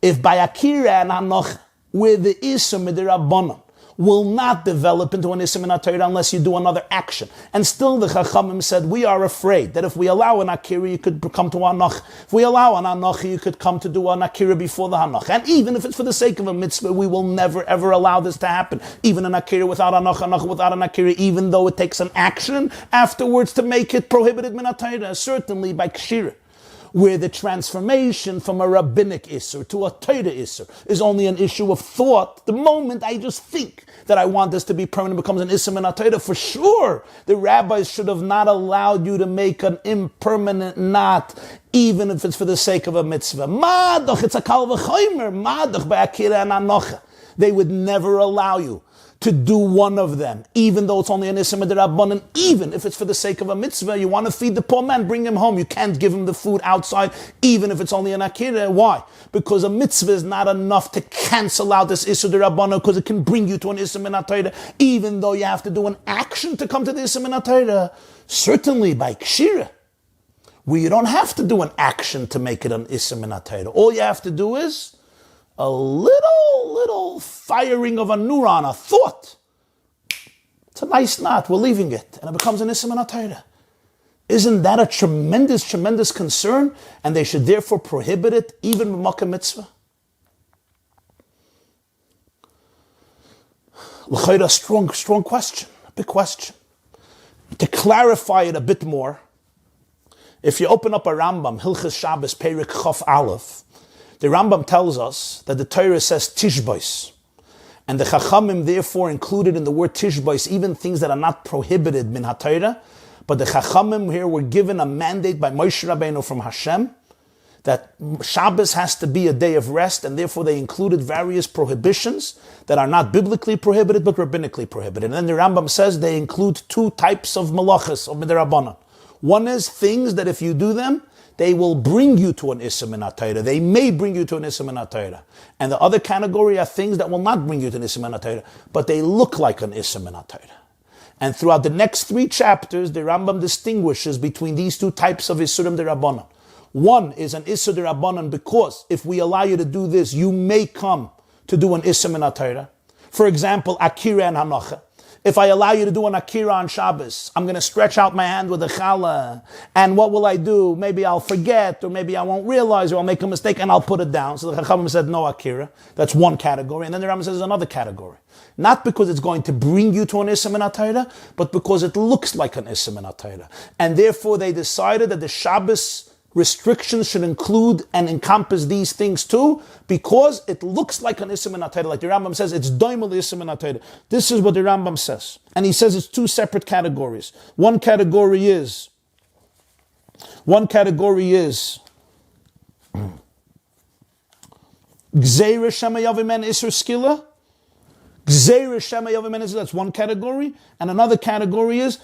If by Akira and Hanacha, where the Isam Midirabbanan will not develop into an Isam in Atayra unless you do another action. And still the Chachamim said, we are afraid that if we allow an Akira, you could come to Hanach. If we allow an Hanach, you could come to do an Akira before the Hanach. And even if it's for the sake of a mitzvah, we will never ever allow this to happen. Even an Akira without Hanach, Hanach without an Akira, even though it takes an action afterwards to make it prohibited min Atayra, certainly by Kshira, where the transformation from a rabbinic Isser to a Torah Isser is only an issue of thought. The moment I just think that I want this to be permanent, becomes an Isser and a Torah, for sure, the rabbis should have not allowed you to make an impermanent knot, even if it's for the sake of a mitzvah. Madoch, it's a kal v'chomer, madoch by Akira and Anocha. They would never allow you to do one of them, even though it's only an Isser Midrabbanan, even if it's for the sake of a mitzvah. You want to feed the poor man, bring him home. You can't give him the food outside, even if it's only an Akira. Why? Because a mitzvah is not enough to cancel out this Isser Midrabbanan, because it can bring you to an Isser Minatayra, even though you have to do an action to come to the Isser Minatayra. Certainly by Kshira, where you don't have to do an action to make it an Isser Minatayra. All you have to do is a little firing of a neuron, a thought. It's a nice knot, we're leaving it, and it becomes an Isser min Atayra. Isn't that a tremendous, tremendous concern? And they should therefore prohibit it, even b'makom mitzvah? L'chayra, strong question, a big question. To clarify it a bit more, if you open up a Rambam, Hilchos Shabbos, Perik Chof Aleph, the Rambam tells us that the Torah says Tishbos, and the Chachamim therefore included in the word Tishbos even things that are not prohibited min HaTorah, but the Chachamim here were given a mandate by Moshe Rabbeinu from Hashem that Shabbos has to be a day of rest, and therefore they included various prohibitions that are not biblically prohibited but rabbinically prohibited. And then the Rambam says they include 2 types of malachas, of midrabanan. One is things that if you do them, they will bring you to an Isser min Atayra. They may bring you to an Isser min Atayra. And the other category are things that will not bring you to an Isser min Atayra, but they look like an Isser min Atayra. And throughout the next 3 chapters, the Rambam distinguishes between these 2 types of Issurim D'Rabbanan. One is an Isser D'Rabbanan because if we allow you to do this, you may come to do an Isser min Atayra. For example, Akira and Hanacha. If I allow you to do an akira on Shabbos, I'm going to stretch out my hand with a challah. And what will I do? Maybe I'll forget, or maybe I won't realize, or I'll make a mistake and I'll put it down. So the Chachamim said no akira. That's one category. And then the Rambam says another category. Not because it's going to bring you to an Issa min HaTorah, but because it looks like an Issa min HaTorah. And therefore they decided that the Shabbos restrictions should include and encompass these things too, because it looks like an Issa min HaTorah. Like the Rambam says, it's doimel Issa min HaTorah. This is what the Rambam says. And he says it's two separate categories. One category is Gzeira Shema Yavimen Isser Skila. Gzeira Shema Yavimen Isser, that's one category. And another category is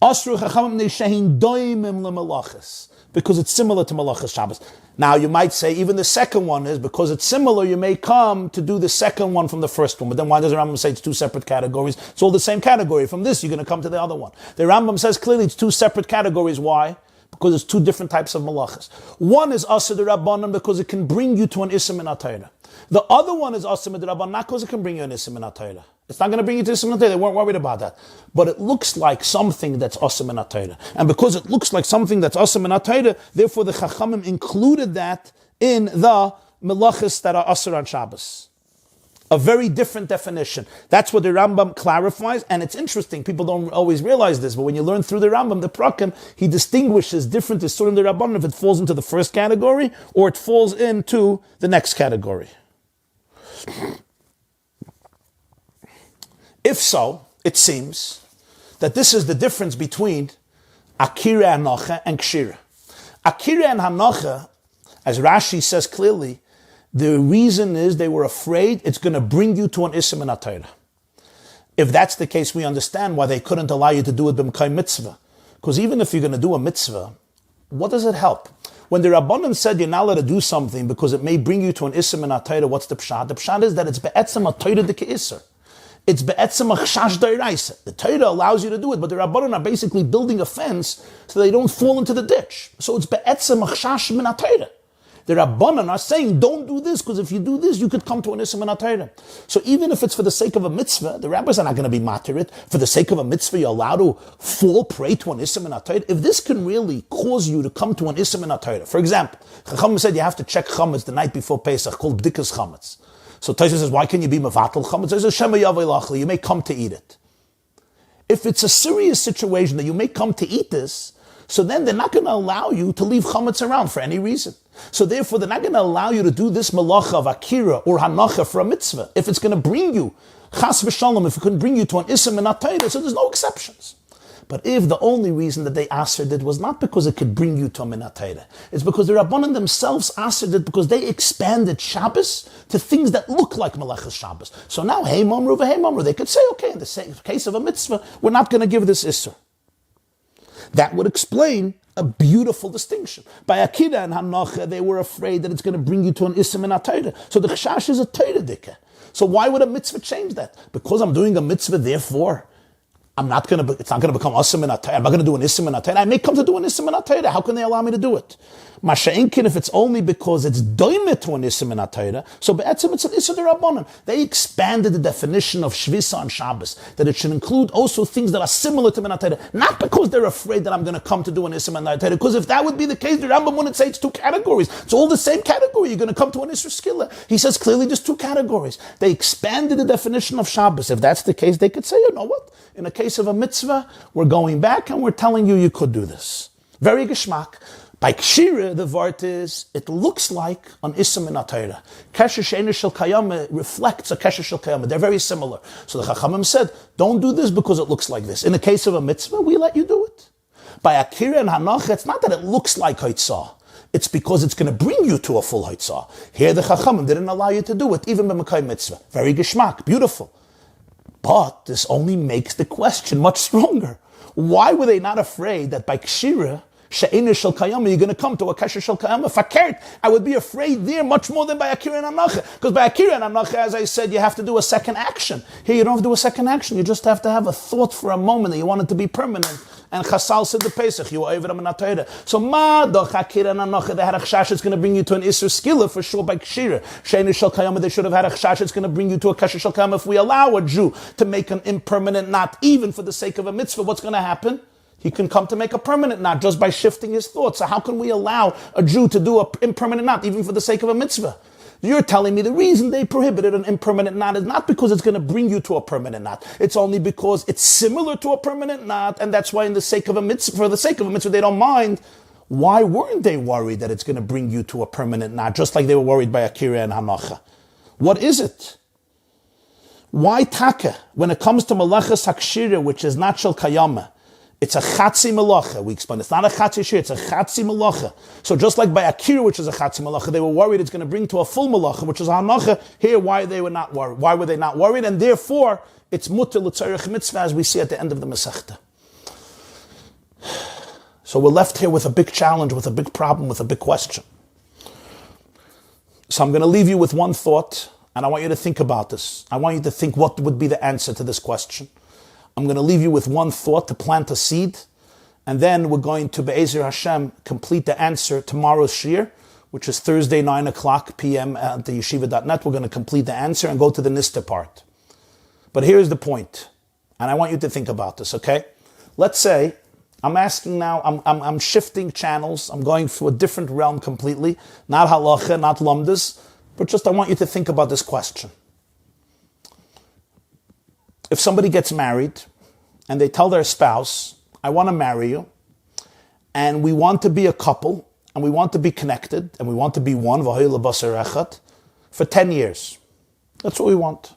Asru Chachamim Neishehin Doimim LeMelachas, because it's similar to Melachas Shabbos. Now you might say even the second one is, because it's similar, you may come to do the second one from the first one. But then why does the Rambam say it's two separate categories? It's all the same category. From this, you're going to come to the other one. The Rambam says clearly it's two separate categories. Why? Because it's two different types of malachas. One is Asa de Rabbanan because it can bring you to an Issa min HaTorah. The other one is Asa de Rabbanan not because it can bring you an Issa min HaTorah. It's not going to bring you to Issa min HaTorah. They weren't worried about that. But it looks like something that's Asa min HaTorah. And because it looks like something that's Asa min HaTorah, therefore the Chachamim included that in the malachas that are Asa on Shabbos. A very different definition. That's what the Rambam clarifies, and it's interesting. People don't always realize this, but when you learn through the Rambam, the Prakim, he distinguishes different Isurim de Rabbanan if it falls into the first category or it falls into the next category. If so, it seems that this is the difference between Akira Hanocha and Kshira. Akira and Hanocha, as Rashi says clearly, the reason is they were afraid it's going to bring you to an Issa min HaTorah. If that's the case, we understand why they couldn't allow you to do it b'mkai mitzvah. Because even if you're going to do a mitzvah, what does it help? When the Rabbanan said you're not allowed to do something because it may bring you to an Issa min HaTorah, what's the pshat? The pshat is that it's be'etzem HaTorah dike Isser. It's be'etzem HaChashash d'Oraisa. The Torah allows you to do it, but the Rabbanan are basically building a fence so they don't fall into the ditch. So it's be'etzem HaChashash min HaTorah. The Rabbanan are saying, don't do this, because if you do this, you could come to an Issa min HaTorah. So even if it's for the sake of a mitzvah, the rabbis are not going to be matirit. For the sake of a mitzvah, you're allowed to fall prey to an Issa min HaTorah. If this can really cause you to come to an Issa min HaTorah, for example, Chacham said you have to check chametz the night before Pesach, called b'dikas chametz. So Taisa says, why can you be mevatel chametz? He says, Shema yavei lachli, you may come to eat it. If it's a serious situation that you may come to eat this, so then they're not going to allow you to leave chametz around for any reason. So therefore, they're not going to allow you to do this melacha of akira or hanacha for a mitzvah. If it's going to bring you, chas v'shalom, if it can bring you to an issa min HaTorah, so there's no exceptions. But if the only reason that they answered it was not because it could bring you to a min HaTorah, it's because the Rabbanan themselves answered it because they expanded Shabbos to things that look like Melechas Shabbos. So now, hey mamru v'hei mamru, they could say, okay, in the case of a mitzvah, we're not going to give this issur. That would explain a beautiful distinction. By Akira and Hanocha, they were afraid that it's going to bring you to an Issa min HaTorah. So the Chashash is a Torah dikah. So why would a mitzvah change that? Because I'm doing a mitzvah, therefore, it's not going to become Issa min HaTorah. I'm not going to do an Issa min HaTorah. I may come to do an Issa min HaTorah. How can they allow me to do it? Masha'inkin, if it's only because it's doimet to an Issa min HaTorah, so be'etzim it's an Issa d'Rabbanan. They expanded the definition of Shvisa on Shabbos, that it should include also things that are similar to min HaTorah, not because they're afraid that I'm going to come to do an Issa min HaTorah, because if that would be the case, the Rambam wouldn't say it's two categories. It's all the same category. You're going to come to an Issa Skilla. He says clearly there's two categories. They expanded the definition of Shabbos. If that's the case, they could say, you know what? In a case of a mitzvah, we're going back and we're telling you could do this. Very geschmack. By Kshira, the vart is, it looks like an Issa min HaTorah. Kesher she'eino shel kayama reflects a kesher shel kayama. They're very similar. So the Chachamim said, don't do this because it looks like this. In the case of a mitzvah, we let you do it. By Akira and Hanocha, it's not that it looks like Haitzah. It's because it's going to bring you to a full Haitzah. Here the Chachamim didn't allow you to do it, even by Mekai mitzvah. Very geschmack, beautiful. But this only makes the question much stronger. Why were they not afraid that by Kshira, she'ena shel kayama, you're going to come to a kasher shel kayama. Fakert, I would be afraid there much more than by Akira and Anacha. Because by Akira and Anacha, as I said, you have to do a second action. Here you don't have to do a second action. You just have to have a thought for a moment that you want it to be permanent. And Chasal said the Pesach, you are over them in Atayra. So ma doch Akira and Anacha, they had a chashash, it's going to bring you to an Isser Skila for sure by Kshira. She'ena shel kayama, they should have had a chashash, it's going to bring you to a kasher shel kayama. If we allow a Jew to make an impermanent knot, even for the sake of a mitzvah, what's going to happen? He can come to make a permanent knot just by shifting his thoughts. So how can we allow a Jew to do an impermanent knot, even for the sake of a mitzvah? You're telling me the reason they prohibited an impermanent knot is not because it's going to bring you to a permanent knot. It's only because it's similar to a permanent knot, and that's why, for the sake of a mitzvah, they don't mind. Why weren't they worried that it's going to bring you to a permanent knot, just like they were worried by Akira and Hanacha? What is it? Why taka? When it comes to Melacha Sakshira, which is not Shel Kayama, it's a Chatzi Melacha. We explained it's not a Chatzi Shir, it's a Chatzi Melacha. So just like by Akira, which is a Chatzi Melacha, they were worried it's going to bring to a full Melacha, which is Hanacha. Here, why they were not worried? Why were they not worried? And therefore, it's Mutter L'Tzarech Mitzvah, as we see at the end of the Mesechta. So we're left here with a big challenge, with a big problem, with a big question. So I'm going to leave you with one thought, and I want you to think about this. I want you to think what would be the answer to this question. I'm going to leave you with one thought to plant a seed, and then we're going to, Be'ezer Hashem, complete the answer tomorrow's Shiur, which is Thursday, 9 o'clock p.m. at the yeshiva.net. We're going to complete the answer and go to the Nista part. But here's the point, and I want you to think about this, okay? Let's say, I'm asking now, I'm shifting channels, I'm going through a different realm completely, not halacha, not lamdas, but just I want you to think about this question. If somebody gets married and they tell their spouse, I want to marry you, and we want to be a couple, and we want to be connected, and we want to be one, for 10 years. That's what we want.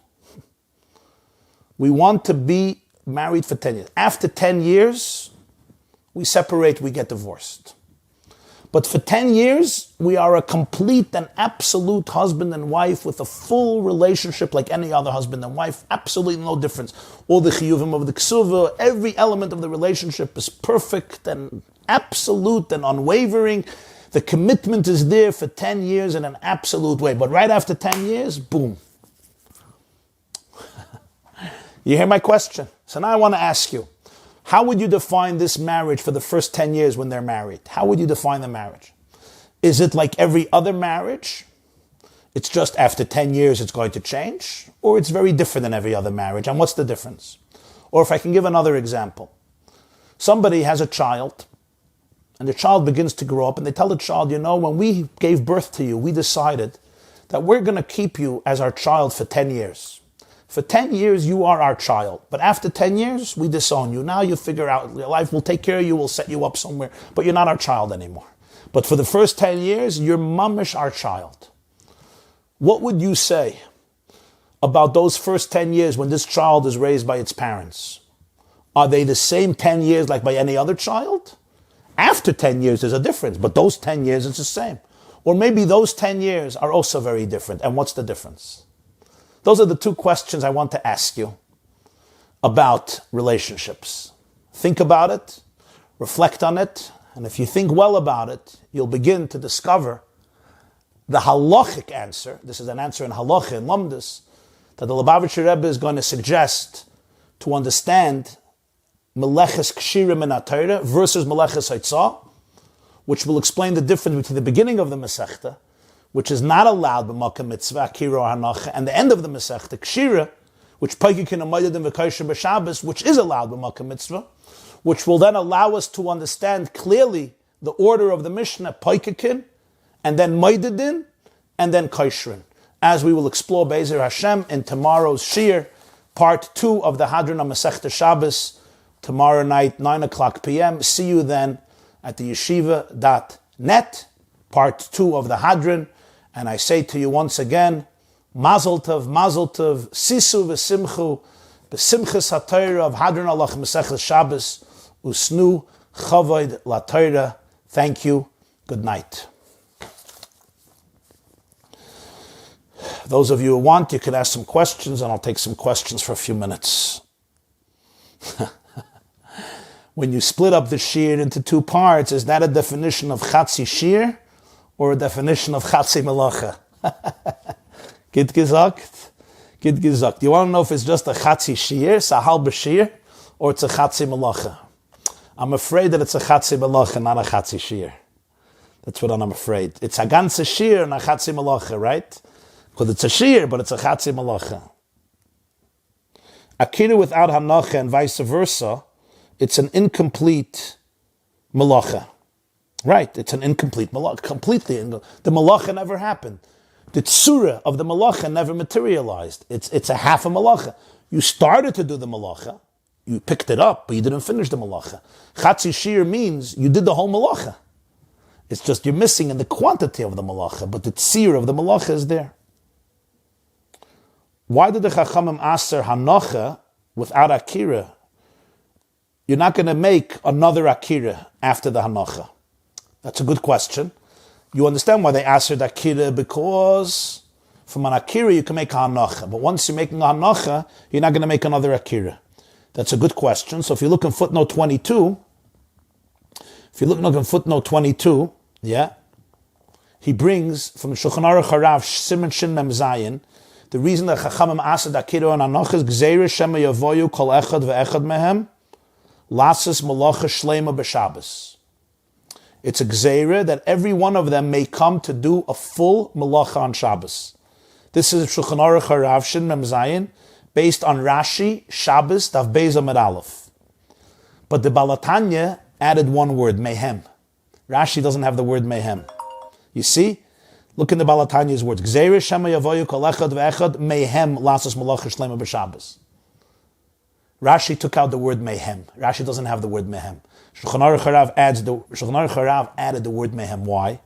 We want to be married for 10 years. After 10 years, we separate, we get divorced. But for 10 years, we are a complete and absolute husband and wife with a full relationship like any other husband and wife. Absolutely no difference. All the chiyuvim of the ksuva, every element of the relationship is perfect and absolute and unwavering. The commitment is there for 10 years in an absolute way. But right after 10 years, boom. You hear my question? So now I want to ask you, how would you define this marriage for the first 10 years when they're married? How would you define the marriage? Is it like every other marriage? It's just after 10 years it's going to change? Or it's very different than every other marriage? And what's the difference? Or if I can give another example. Somebody has a child, and the child begins to grow up, and they tell the child, you know, when we gave birth to you, we decided that we're going to keep you as our child for 10 years. For 10 years, you are our child. But after 10 years, we disown you. Now you figure out your life. We'll take care of you. We'll set you up somewhere. But you're not our child anymore. But for the first 10 years, you're mamish our child. What would you say about those first 10 years when this child is raised by its parents? Are they the same 10 years like by any other child? After 10 years, there's a difference. But those 10 years, it's the same. Or maybe those 10 years are also very different. And what's the difference? Those are the two questions I want to ask you about relationships. Think about it, reflect on it, and if you think well about it, you'll begin to discover the halachic answer. This is an answer in halacha, in lamdas, that the Lubavitcher Rebbe is going to suggest to understand Meleches Kshirim in Atayra versus Meleches Haitzah, which will explain the difference between the beginning of the Mesechta, which is not allowed b'makom mitzvah, akira or hanacha, and the end of the Mesechta, kshira, which paikikin amayadim v'kaisher b'Shabbos, which is allowed b'makom mitzvah, which will then allow us to understand clearly the order of the Mishnah, paikikin, and then maidadin, and then kaishrin, as we will explore Be'ezer Hashem in tomorrow's Shiur, part 2 of the Hadran on Mesechta Shabbos, tomorrow night, 9 o'clock p.m. See you then at the yeshiva.net, part 2 of the Hadran. And I say to you once again, Mazel Tov, Sisu v'Simchu, b'Simchas HaTorah of Hadran Alach Mesechta Shabbos, Usnu Chavod LaTorah. Thank you. Good night. Those of you who want, you can ask some questions, and I'll take some questions for a few minutes. when you split up the Shiur into two parts, is that a definition of Chatzi Shiur or a definition of Chatzi Melacha? Git gesagt? Git gesagt. You want to know if it's just a Chatzi Shiur, it's a halbe Shiur, or it's a Chatzi Melacha? I'm afraid that it's a Chatzi Melacha, not a Chatzi Shiur. That's what I'm afraid. It's a ganze Shiur and a Chatzi Melacha, right? Because it's a Shiur, but it's a Chatzi Melacha. Akira without Hanacha and vice versa, it's an incomplete Melacha. Right, it's an incomplete Melacha. Completely. The Melacha never happened. The Tzura of the Melacha never materialized. It's a half a Melacha. You started to do the Melacha, you picked it up, but you didn't finish the Melacha. Chatzi Shiur means you did the whole Melacha. It's just you're missing in the quantity of the Melacha, but the Tzir of the Melacha is there. Why did the Chachamim aser Hanacha without Akira? You're not going to make another Akira after the Hanacha. That's a good question. You understand why they asked Akira, because from an Akira you can make a Hanacha. But once you're making a Hanacha, you're not going to make another Akira. That's a good question. So if you look in footnote 22, yeah, he brings from the Shulchan Aruch Harav Siman Shin Mem Zayin, the reason that Chachamim asked Akira and Hanacha is Gzeira Shema Yavoyu Kol Echad Ve'echad Mehem Lasses Melacha Shleima B'Shabbos. It's a gzeira that every one of them may come to do a full melacha on Shabbos. This is Shulchan Aruch Harav Shin Mem Zayin, based on Rashi, Shabbos, Daf Beis Amud Aleph. But the Balatanya added one word, mehem. Rashi doesn't have the word mehem. You see? Look in the Balatanya's words. Gzeira Shema Yavoyu Kol Echad Ve'echad Mehem Lasses Melacha Shleima B'Shabbos. Rashi took out the word mehem. Rashi doesn't have the word mehem. Shulchan Aruch Harav added the word mehem. Why?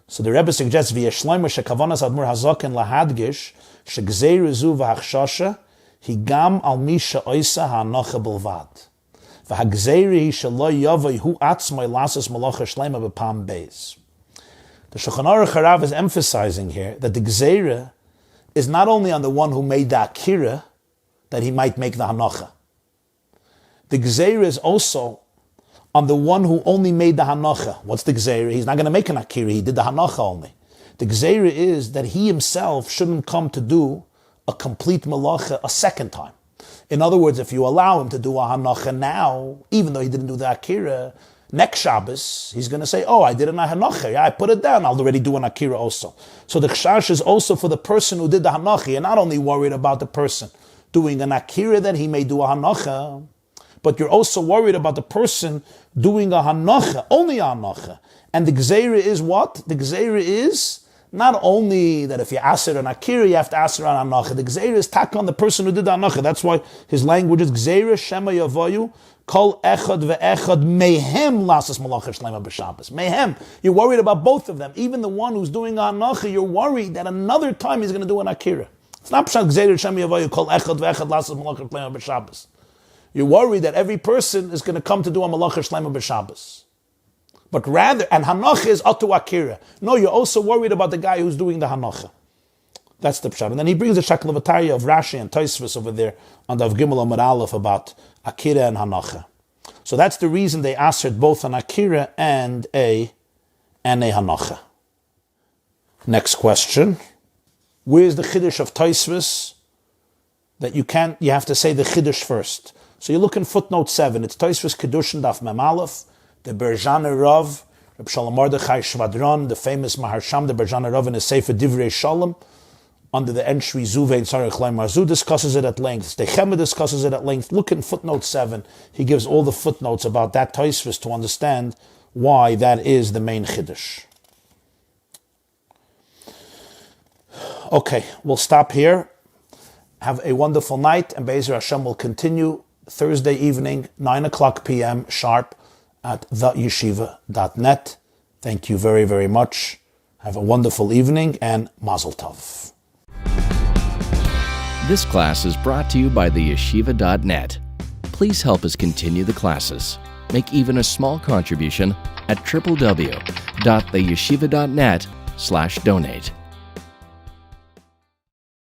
So the Rebbe suggests v'yeshloimer shekavanas admur hazaken lahadgish shegzeiru zu v'hachshasha higam al mi she'oisa ha'anacha belvad v'hagzeiri shelo yavai hu atzmai lasas malacha shleima b'pam beis. The Shulchan Aruch Harav is emphasizing here that the gzeira is not only on the one who made the akira that he might make the hanacha. The gzeira is also on the one who only made the hanacha. What's the gzeira? He's not going to make an akira, he did the hanacha only. The gzeira is that he himself shouldn't come to do a complete melacha a second time. In other words, if you allow him to do a hanacha now, even though he didn't do the akira, next Shabbos, he's going to say, oh, I did an hanacha, yeah, I put it down, I'll already do an akira also. So the chash is also for the person who did the hanacha. You're not only worried about the person doing an akira that he may do a hanacha, but you're also worried about the person doing a hanacha, only a hanacha. And the gzeira is what? The gzeira is not only that if you aser an akira, you have to aser an hanacha. The gzeira is tak on the person who did the hanacha. That's why his language is gzeira shema yavoyu kol echad ve'echad mehem lasas malacha shleima b'Shabbos. Mehem. You're worried about both of them. Even the one who's doing a hanacha, you're worried that another time he's going to do an akira. It's not pshat gzeira shema yavoyu kol echad ve'echad lasas malacha shleima b'Shabbos. You're worried that every person is going to come to do a Melacha Shleima b'Shabbos. But rather, and Hanacha is Atu Akira. No, you're also worried about the guy who's doing the Hanacha. That's the pshat. And then he brings the Shaklavataya of Rashi and Tosfos over there on the Gimel Amud Aleph about Akira and Hanacha. So that's the reason they answered both an Akira and a Hanacha. Next question. Where's the Chiddush of Tosfos? That you have to say the Chiddush first. So you look in footnote 7, it's Tosfos Kedushin Daf Mem Aleph, the Berjana Rav, Reb Shalom Mordechai Shvadron, the famous Maharsham, the Berjana Rav in his Sefer Divrei Shalom, under the entry Zuvein Tzarech Lai Marzu discusses it at length, Stechema discusses it at length. Look in footnote 7, he gives all the footnotes about that Tosfos to understand why that is the main Chiddush. Okay, we'll stop here. Have a wonderful night, and Be'ezer Hashem will continue Thursday evening, 9 o'clock p.m. sharp at theyeshiva.net. Thank you very, very much. Have a wonderful evening, and Mazel Tov. This class is brought to you by theyeshiva.net. Please help us continue the classes. Make even a small contribution at www.theyeshiva.net/donate.